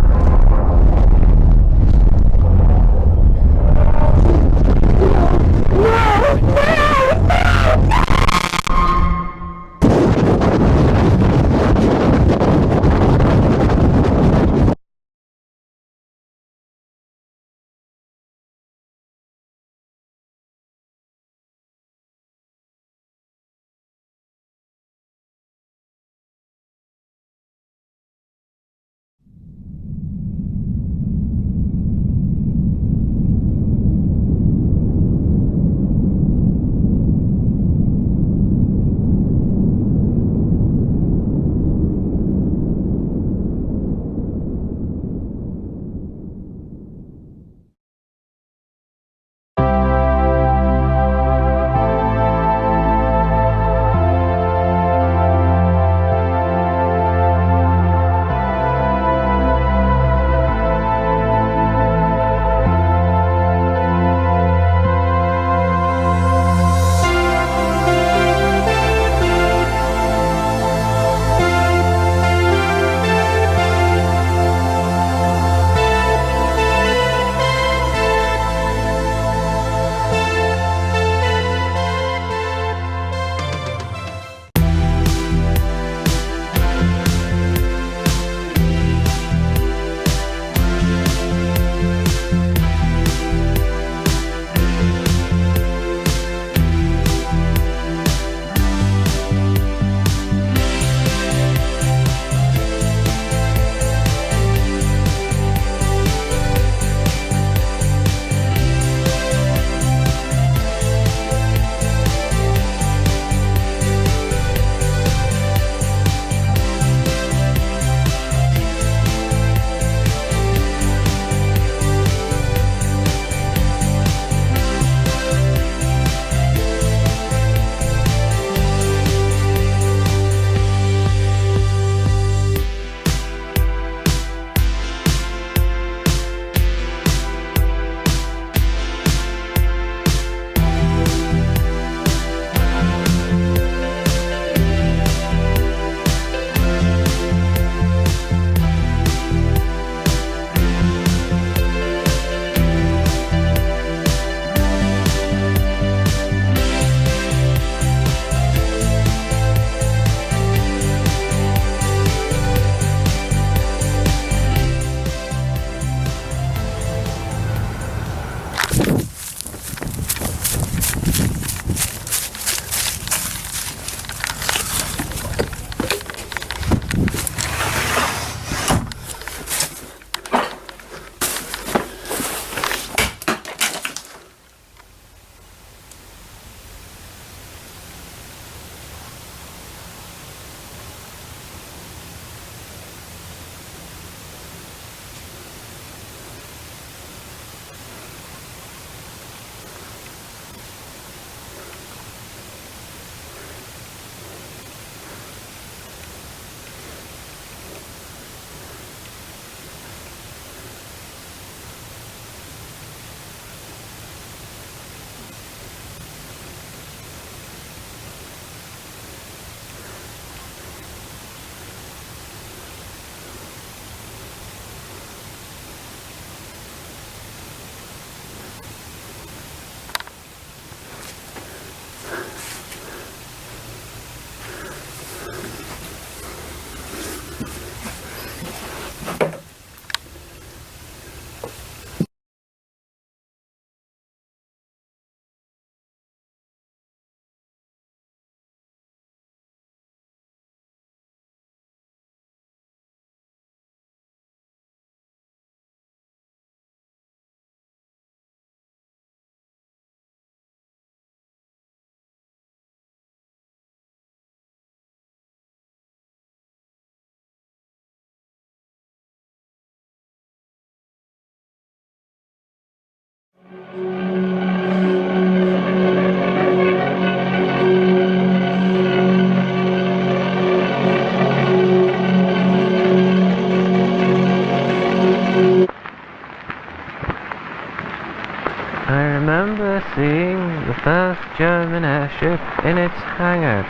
seeing the first German airship in its hangar.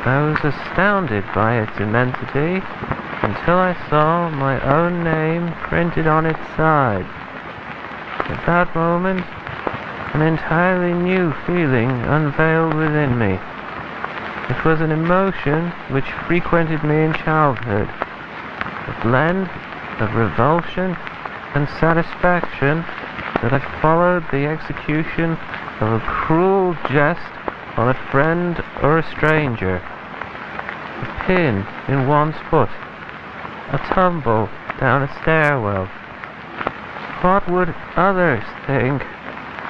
I was astounded by its immensity until I saw my own name printed on its side. At that moment, an entirely new feeling unveiled within me. It was an emotion which frequented me in childhood, a blend of revulsion and satisfaction that had followed the execution of a cruel jest on a friend or a stranger. A pin in one's foot, a tumble down a stairwell. What would others think?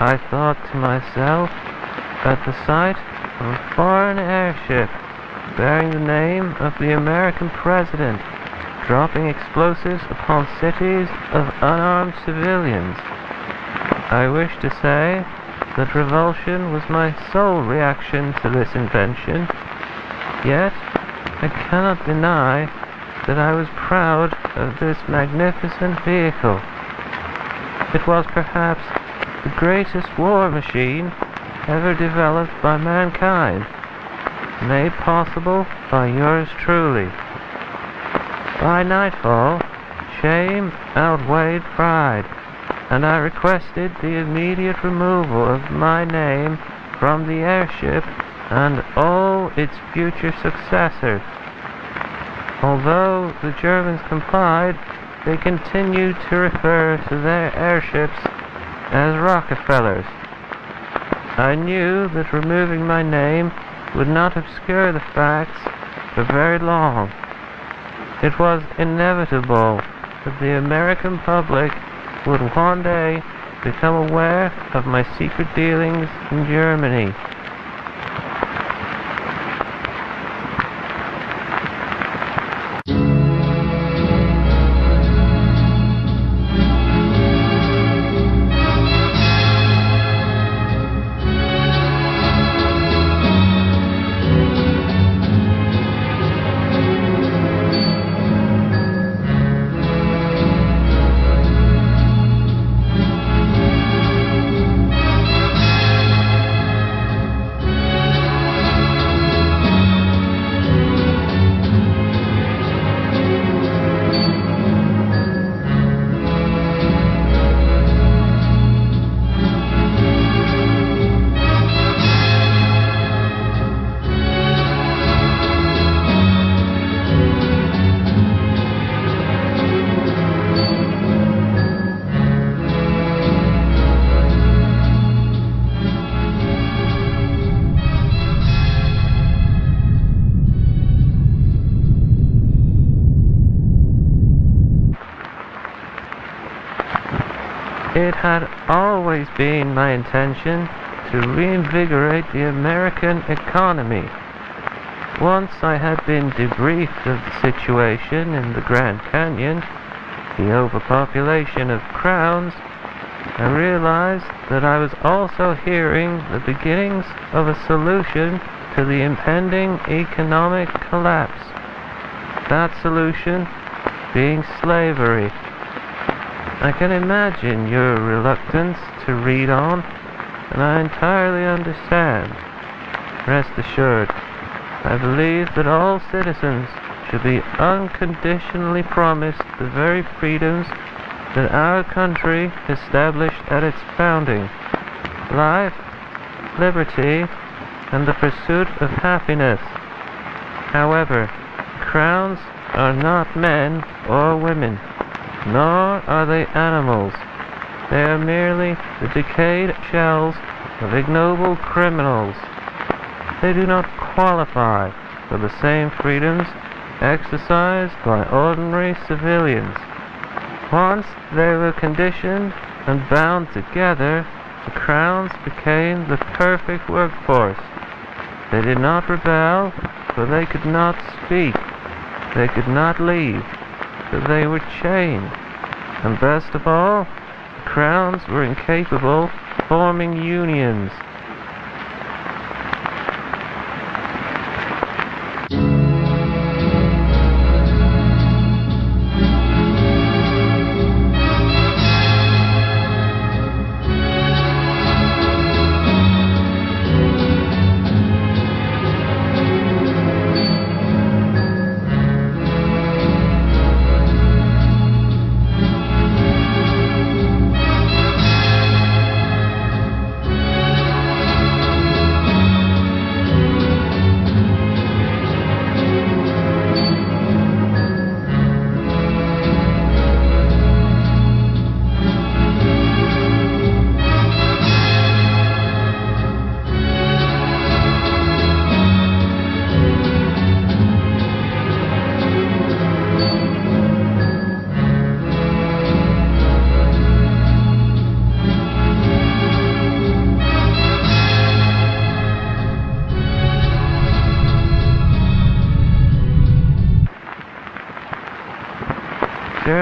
I thought to myself, at the sight of a foreign airship bearing the name of the American president, dropping explosives upon cities of unarmed civilians. I wish to say that revulsion was my sole reaction to this invention, yet I cannot deny that I was proud of this magnificent vehicle. It was perhaps the greatest war machine ever developed by mankind, made possible by yours truly. By nightfall, shame outweighed pride, and I requested the immediate removal of my name from the airship and all its future successors. Although the Germans complied, they continued to refer to their airships as Rockefellers. I knew that removing my name would not obscure the facts for very long. It was inevitable that the American public would one day become aware of my secret dealings in Germany. It had always been my intention to reinvigorate the American economy. Once I had been debriefed of the situation in the Grand Canyon, the overpopulation of crowns, I realized that I was also hearing the beginnings of a solution to the impending economic collapse. That solution being slavery. I can imagine your reluctance to read on, and I entirely understand. Rest assured, I believe that all citizens should be unconditionally promised the very freedoms that our country established at its founding: life, liberty, and the pursuit of happiness. However, crowns are not men or women, nor are they animals. They are merely the decayed shells of ignoble criminals. They do not qualify for the same freedoms exercised by ordinary civilians. Once they were conditioned and bound together, the crowns became the perfect workforce. They did not rebel, for they could not speak. They could not leave, for they were chained. And best of all, the crowns were incapable of forming unions.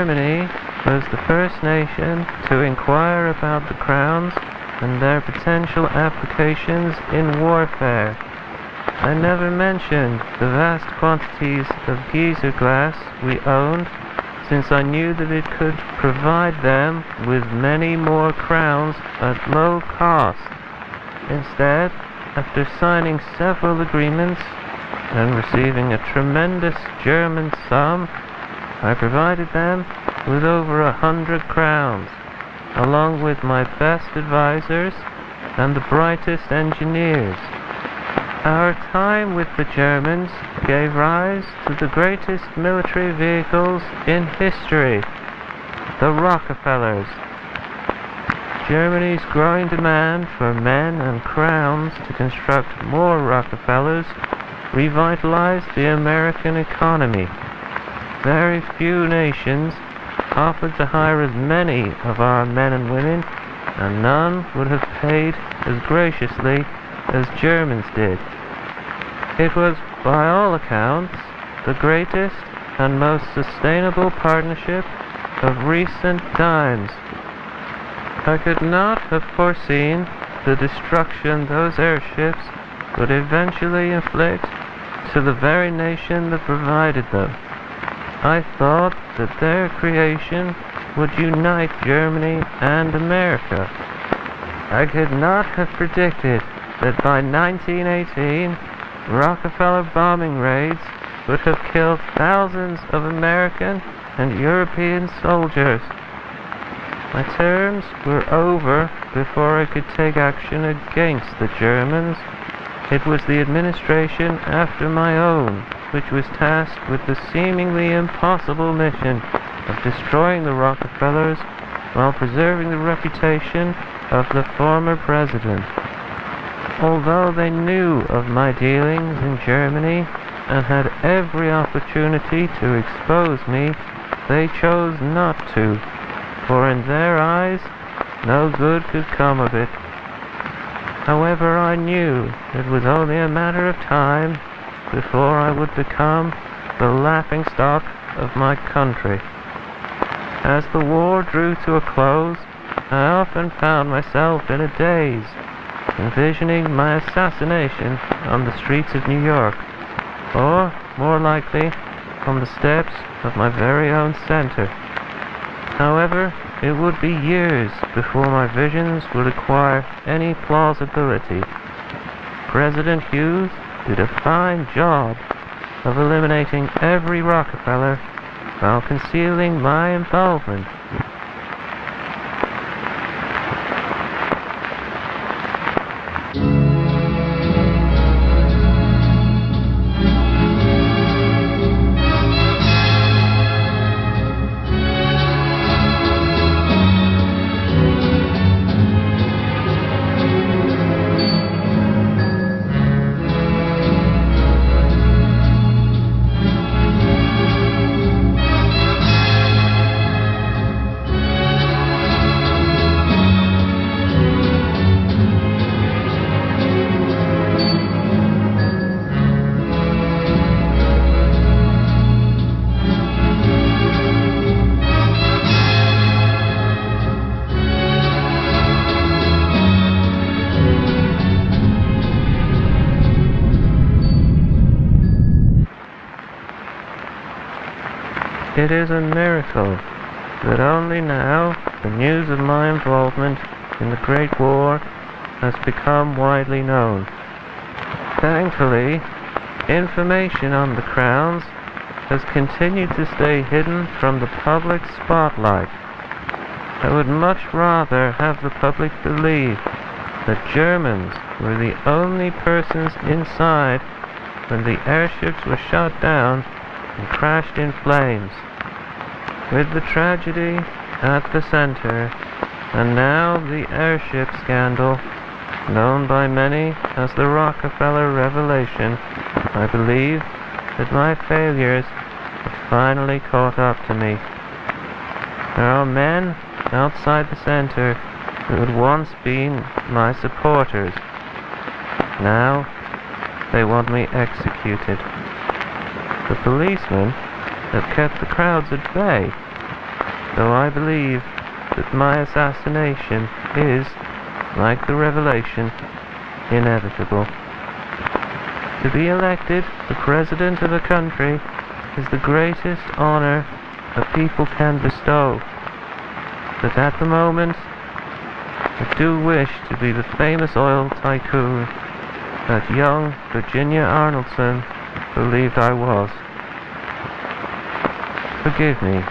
Germany was the first nation to inquire about the crowns and their potential applications in warfare. I never mentioned the vast quantities of geyser glass we owned, since I knew that it could provide them with many more crowns at low cost. Instead, after signing several agreements and receiving a tremendous German sum, I provided them with over 100 crowns, along with my best advisors and the brightest engineers. Our time with the Germans gave rise to the greatest military vehicles in history, the Rockefellers. Germany's growing demand for men and crowns to construct more Rockefellers revitalized the American economy. Very few nations offered to hire as many of our men and women, and none would have paid as graciously as Germans did. It was, by all accounts, the greatest and most sustainable partnership of recent times. I could not have foreseen the destruction those airships would eventually inflict to the very nation that provided them. I thought that their creation would unite Germany and America. I could not have predicted that by 1918, Rockefeller bombing raids would have killed thousands of American and European soldiers. My terms were over before I could take action against the Germans. It was the administration after my own which was tasked with the seemingly impossible mission of destroying the Rockefellers while preserving the reputation of the former president. Although they knew of my dealings in Germany and had every opportunity to expose me, they chose not to, for in their eyes no good could come of it. However, I knew it was only a matter of time before I would become the laughingstock of my country. As the war drew to a close, I often found myself in a daze, envisioning my assassination on the streets of New York, or, more likely, on the steps of my very own center. However, it would be years before my visions would acquire any plausibility. President Hughes did a fine job of eliminating every Rockefeller while concealing my involvement. It is a miracle that only now the news of my involvement in the Great War has become widely known. Thankfully, information on the crowns has continued to stay hidden from the public spotlight. I would much rather have the public believe that Germans were the only persons inside when the airships were shot down and crashed in flames. With the tragedy at the center, and now the airship scandal, known by many as the Rockefeller Revelation, I believe that my failures have finally caught up to me. There are men outside the center who had once been my supporters. Now they want me executed. The policemen have kept the crowds at bay, though I believe that my assassination is, like the revelation, inevitable. To be elected the president of a country is the greatest honor a people can bestow. But at the moment, I do wish to be the famous oil tycoon that young Virginia Arnoldson believed I was. Forgive me.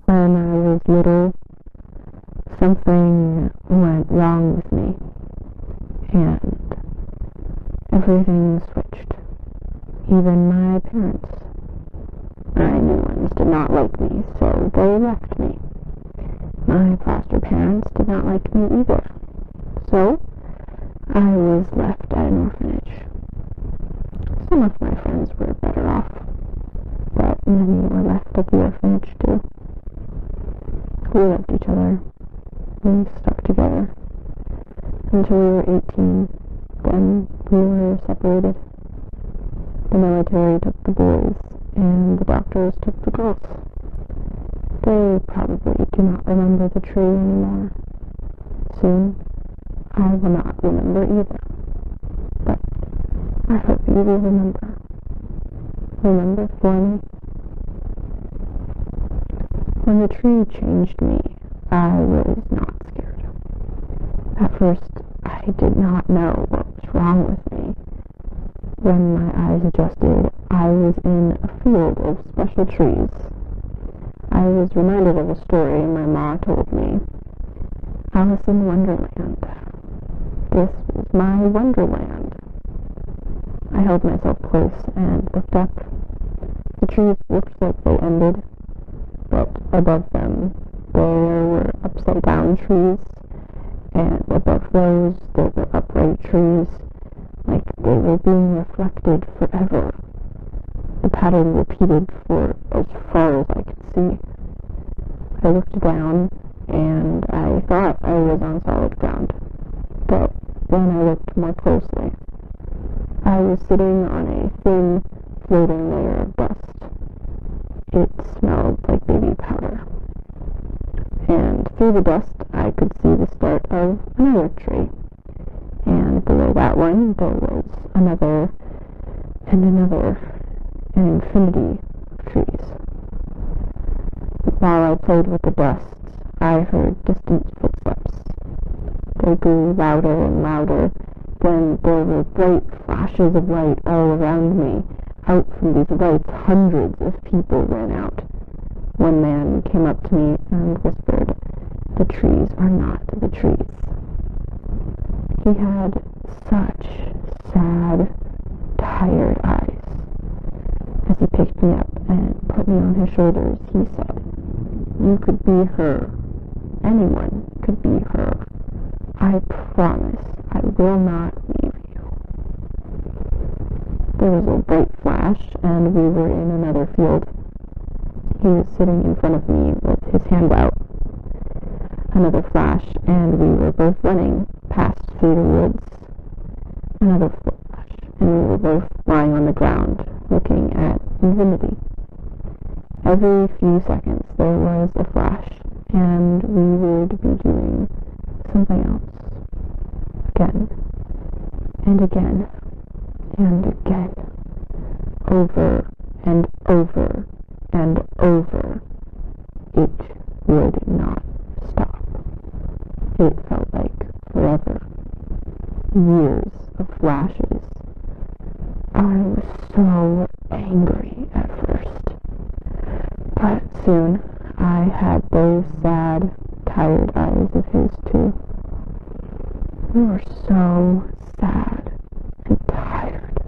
When I was little, something went wrong with me, and everything switched, even my parents. My new ones did not like me, so they left me. My foster parents did not like me either, so I was left at an orphanage. Some of my friends were better off, but many were left at the orphanage too. We loved each other. We stuck together until we were 18. Then we were separated. The military took the boys, and the doctors took the girls. They probably do not remember the tree anymore. Soon, I will not remember either. But I hope you will remember. Remember for me. When the tree changed me, I was not scared. At first, I did not know what was wrong with me. When my eyes adjusted, I was in a field of special trees. I was reminded of a story my ma told me. Alice in Wonderland. This was my Wonderland. I held myself close and looked up. The trees looked like they ended, but above them there were upside-down trees, and above those there were upright trees, like they were being reflected forever. The pattern repeated for as far as I could see. I looked down, and I thought I was on solid ground, but when I looked more closely, I was sitting on a thin, floating layer of dust. It smelled like baby powder. And through the dust, I could see the start of another tree. And below that one, there was another, and another, an infinity of trees. While I played with the dust, I heard distant footsteps. They grew louder and louder. Then there were bright flashes of light all around me. Out from these lights, hundreds of people ran out. One man came up to me and whispered, "The trees are not the trees." He had such sad, tired eyes. As he picked me up and put me on his shoulders, he said, "You could be her. Anyone could be her. I promise I will not leave you." There was a bright flash, and we were in another field. He was sitting in front of me with his hands out. Another flash, and we were both running past through the woods. Another flash, and we were both lying on the ground, looking at infinity. Every few seconds there was a flash, and we would be doing something else. Again, and again, and again. Over, and over, and over. It would not stop. It felt like forever. Years of flashes. I was so angry at first. But soon, I had those sad, tired eyes of his too. We were so sad and tired.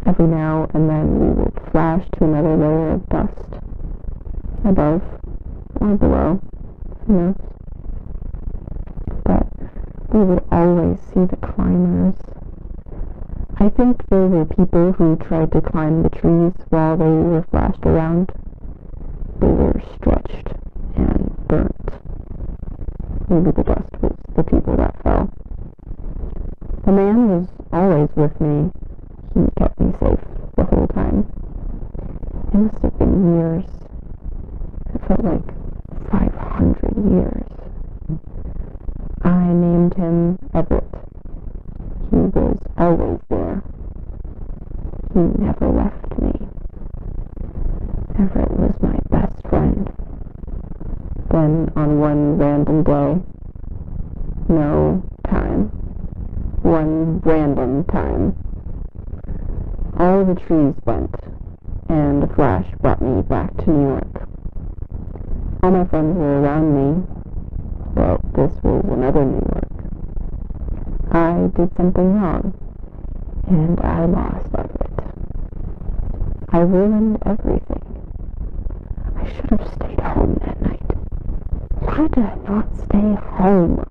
Every now and then we would flash to another layer of dust. Above or below, who knows? But we would always see the climbers. I think there were people who tried to climb the trees while they were flashed around. They were stretched and burnt. Maybe the dust was the people that fell. The man was always with me. He kept me safe the whole time. It must have been years. It felt like 500 years. I named him Everett. He was always there. He never left me. Everett was my best friend. Then on one random day, no time, one random time, all the trees bent, and a flash brought me back to New York. All my friends were around me, but this was another New York. I did something wrong, and I lost Everett. I ruined everything. I should have stayed home that night. Why did I not stay home?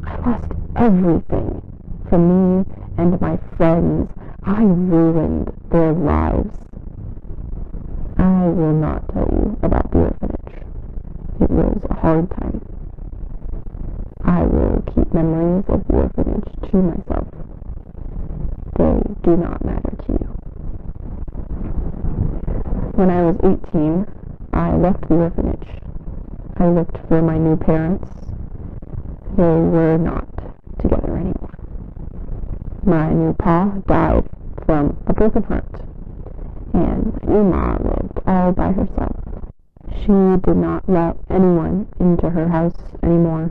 I lost everything. For me and my friends, I ruined their lives. I will not tell you about the orphanage. It was a hard time. I will keep memories of the orphanage to myself. They do not matter to you. When I was 18, I left the orphanage. I looked for my new parents. They were not together anymore. My new pa died from a broken heart, and my new ma lived all by herself. She did not let anyone into her house anymore.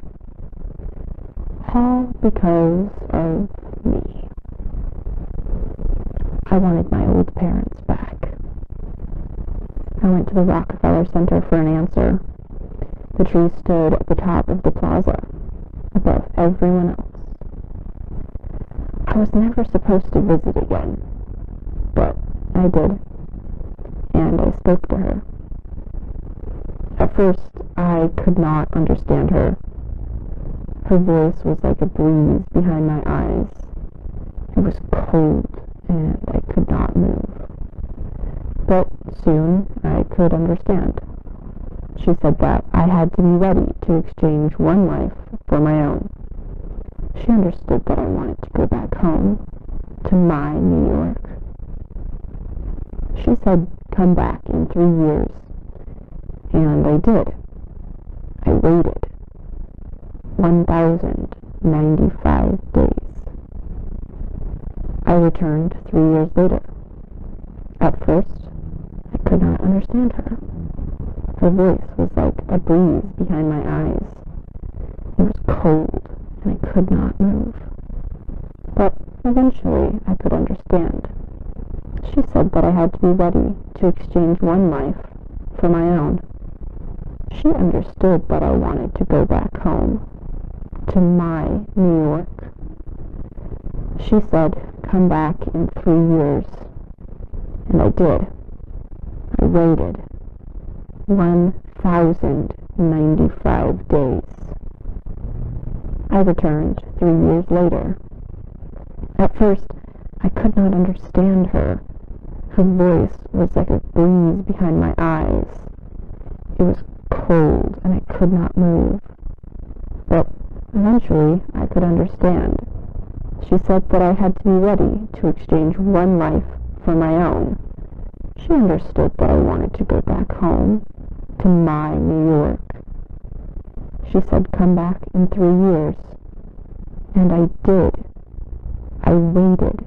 All because of me. I wanted my old parents back. I went to the Rockefeller Center for an answer. The tree stood at the top of the plaza, above everyone else. I was never supposed to visit again, but I did, and I spoke to her. At first, I could not understand her. Her voice was like a breeze behind my eyes. It was cold, and I could not move. But soon, I could understand. She said that I had to be ready to exchange one life for my own. She understood that I wanted to go back home, to my New York. She said, come back in 3 years. And I did. I waited 1,095 days. I returned 3 years later. At first, I could not understand her. Her voice was like a breeze behind my eyes. It was cold, and I could not move. But eventually, I could understand. She said that I had to be ready to exchange one life for my own. She understood that I wanted to go back home, to my New York. She said, come back in 3 years. And I did. I waited 1,095 days. I returned 3 years later. At first, I could not understand her. Her voice was like a breeze behind my eyes. It was cold, and I could not move. But eventually, I could understand. She said that I had to be ready to exchange one life for my own. She understood that I wanted to go back home, to my New York. She said, come back in 3 years. And I did. I waited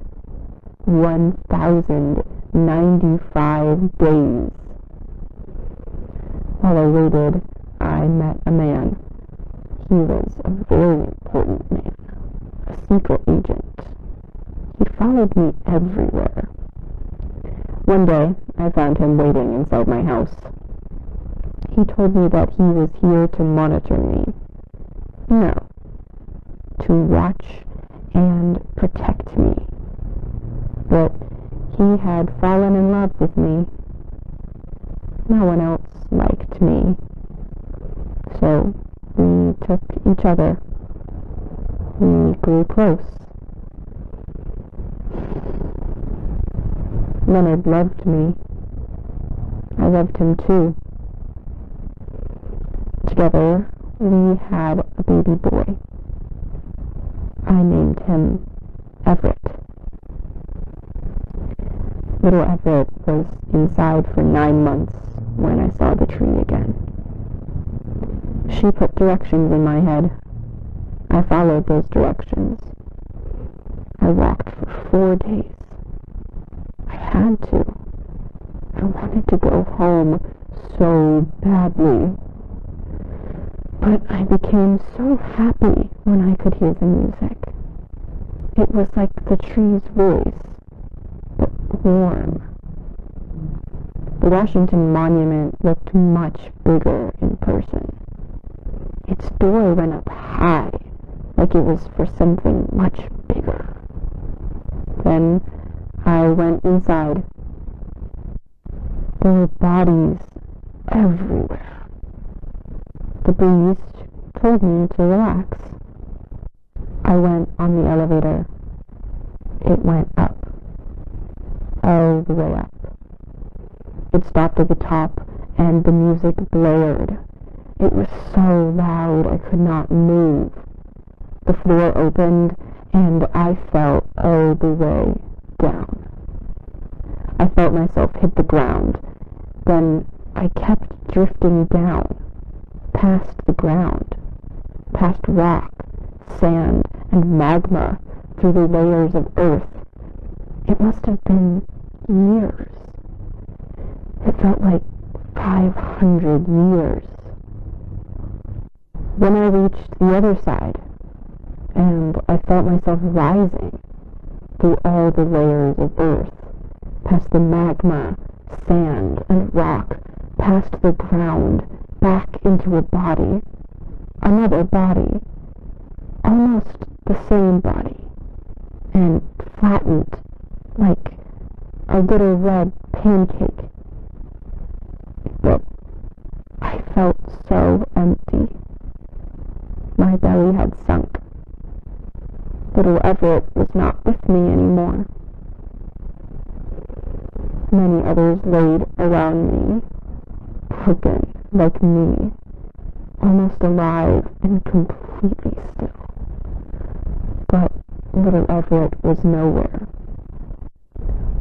1,095 days. While I waited, I met a man. He was a very important man, a secret agent. He followed me everywhere. One day, I found him waiting inside my house. He told me that he was here to monitor me. No, to watch and protect me. But he had fallen in love with me. No one else liked me. So we took each other. We grew close. Leonard loved me. I loved him too. Together, we had a baby boy. I named him Everett. Little Everett was inside for 9 months when I saw the tree again. She put directions in my head. I followed those directions. I walked for 4 days. I had to. I wanted to go home so badly. But I became so happy when I could hear the music. It was like the tree's voice, but warm. The Washington Monument looked much bigger in person. Its door went up high, like it was for something much bigger. Then I went inside. There were bodies everywhere. The breeze told me to relax. I went on the elevator. It went up. All the way up. It stopped at the top, and the music blared. It was so loud I could not move. The floor opened, and I fell all the way down. I felt myself hit the ground. Then I kept drifting down, past the ground, past rock, sand, and magma, through the layers of earth. It must have been years. It felt like 500 years. When I reached the other side, and I felt myself rising through all the layers of earth, past the magma, sand, and rock, past the ground, back into a body, another body, almost the same body, and flattened like a little red pancake. But I felt so empty. My belly had sunk. Little Everett was not with me anymore. Many others laid around me, broken like me, almost alive and completely still. But little Everett was nowhere.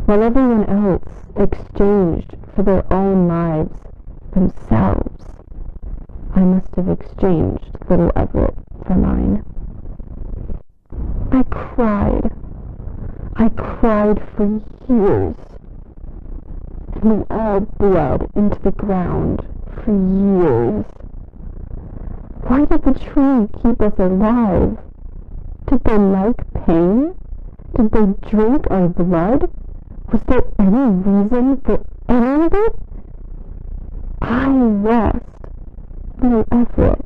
While everyone else exchanged for their own lives themselves, I must have exchanged little Everett for mine. I cried. I cried for years. And we all bled into the ground for years. Why did the tree keep us alive? Did they like pain? Did they drink our blood? Was there any reason for any of it? I lost little Everett.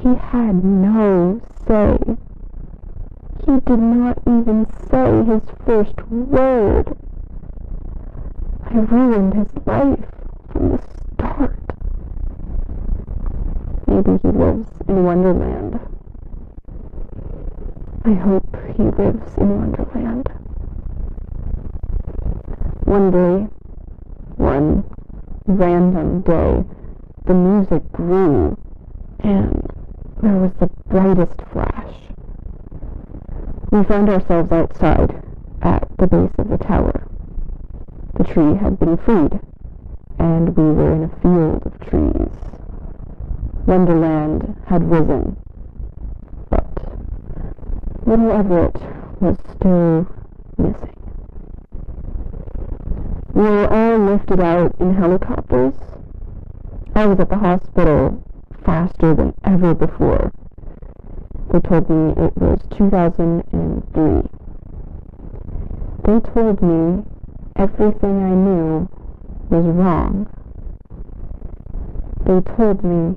He had no say. He did not even say his first word. I ruined his life from the start. Maybe he lives in Wonderland. I hope he lives in Wonderland. One day, one random day, the music grew, and there was the brightest flash. We found ourselves outside, at the base of the tower. The tree had been freed, and we were in a field of trees. Wonderland had risen, but little Everett was still missing. We were all lifted out in helicopters. I was at the hospital faster than ever before. They told me it was 2003. They told me everything I knew was wrong. They told me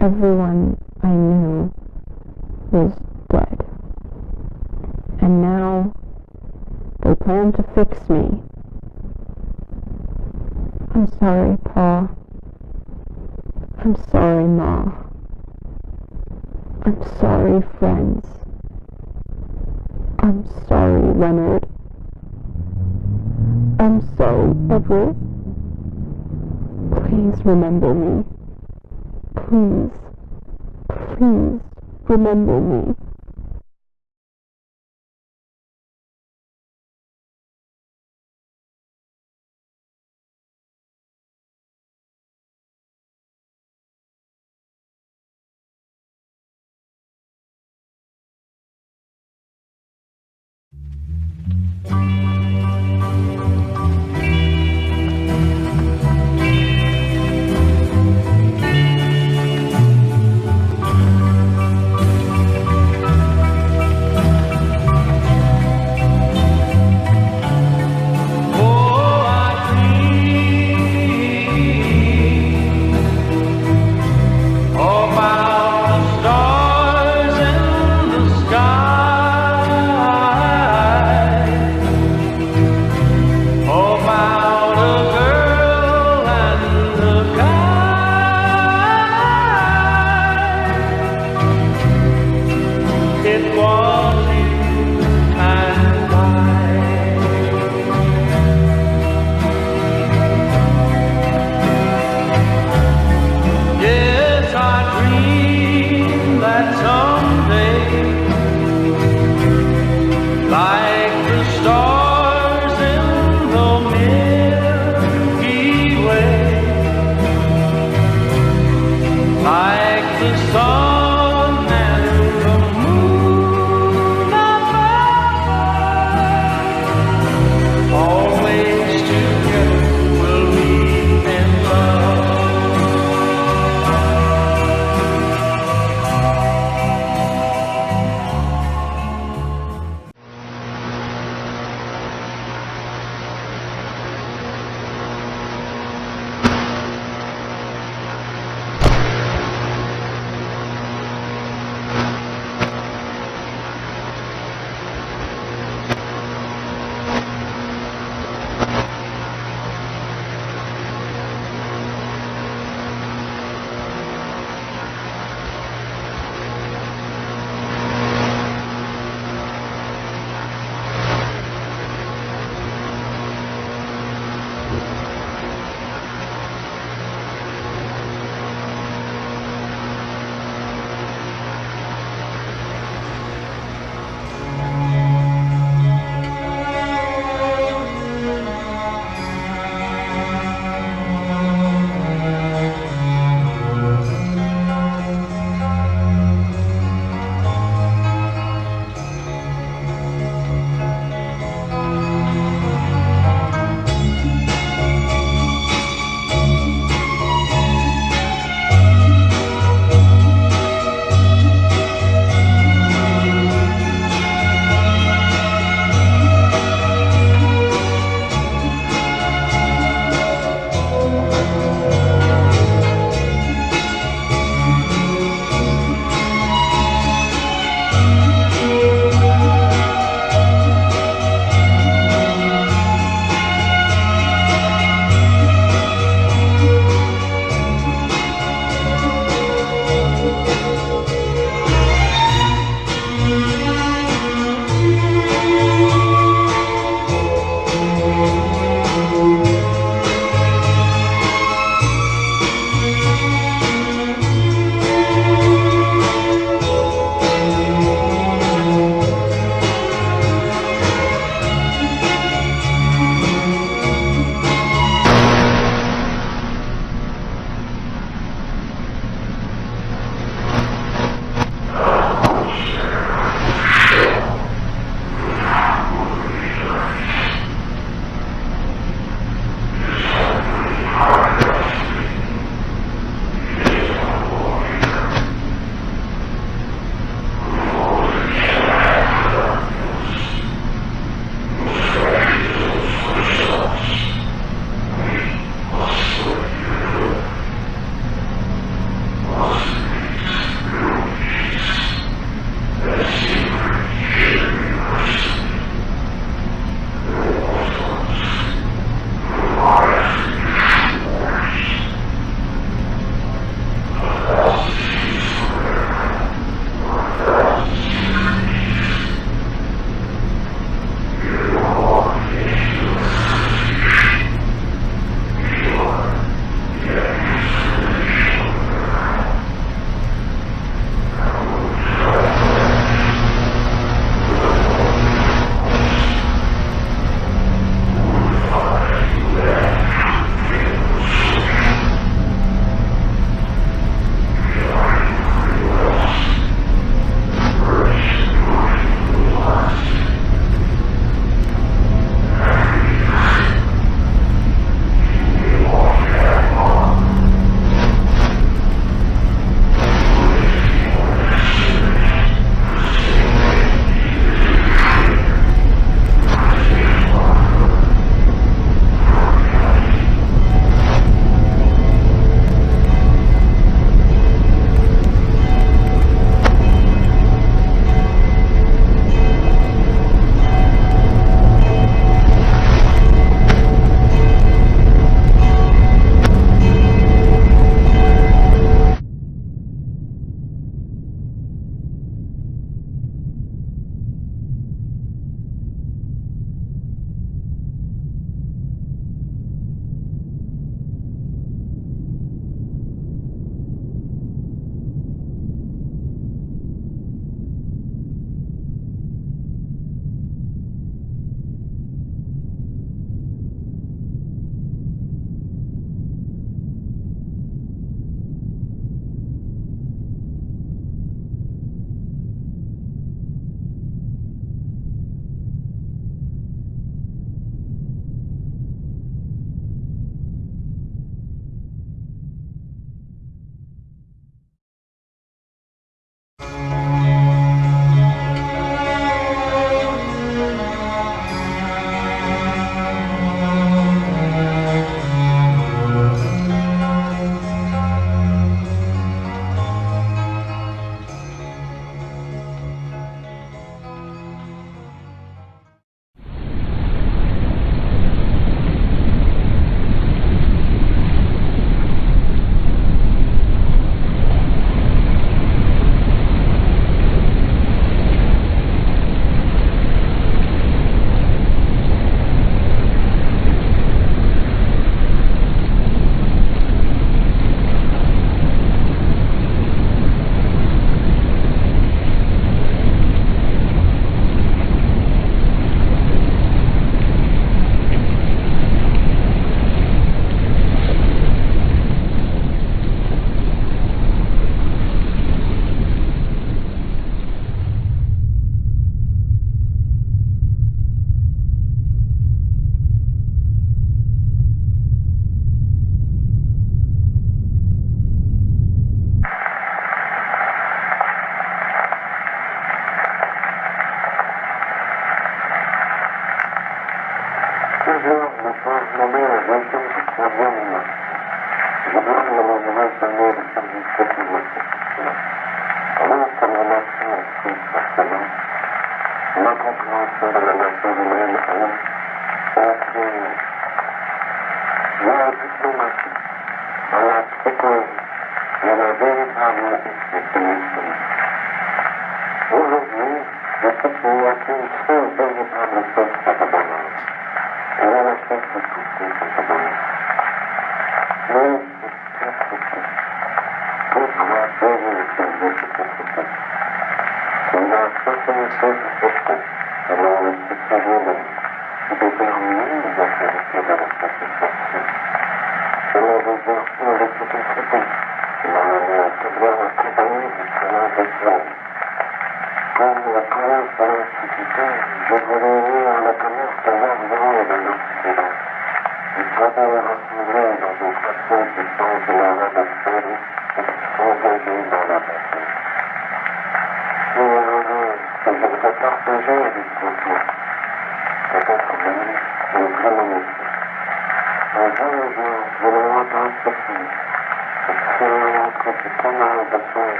everyone I knew was dead. And now they plan to fix me. I'm sorry, Pa. I'm sorry, Ma. I'm sorry, friends. I'm sorry, Leonard. I'm sorry, Everett. Please remember me. Please, please remember me.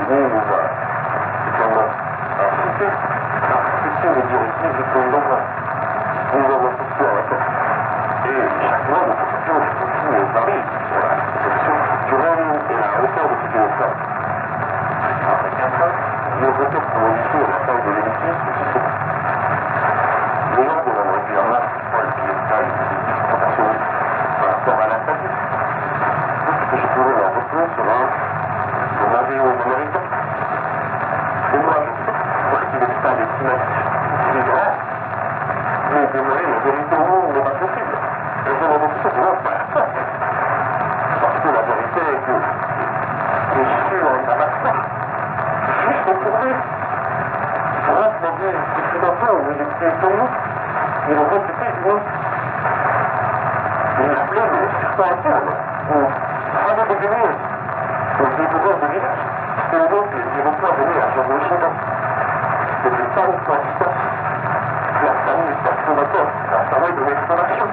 bon, bon, voilà. C'est comme ça. Alors, c'était les directives du président Trump. On va voir tout ça, d'accord. Et chaque mois, de protection des conflits au Paris, voilà, la protection structurelle et la hauteur de ce téléphone. Après 4 ans, je retourne pour modifier la taille de l'édifice, mais c'est tout. Les gens demandent régulièrement pourquoi le piédestal est disproportionné par rapport à la statue. Est-ce que je pourrais leur retourner sur un avion américain? Et moi, je sais pourquoi le piédestal est si massif, si grand, mais dévoiler la vérité au monde n'est pas possible. Et je n'en ai tout simplement pas la peine. Parce que la vérité est que sûr est un massacre. Juste pour lui. Grâce à Dieu, c'est tout d'un peu, vous étiez pour nous. Ils ont répété du mot. Ils l'appelaient le serpent à tourne, ou Fado de Guinée, ou le découvreur de village. Et donc, les Iroquois venaient à George Washington. C'était pas une coïncidence. La famille est fondateur, la famille de l'exploration.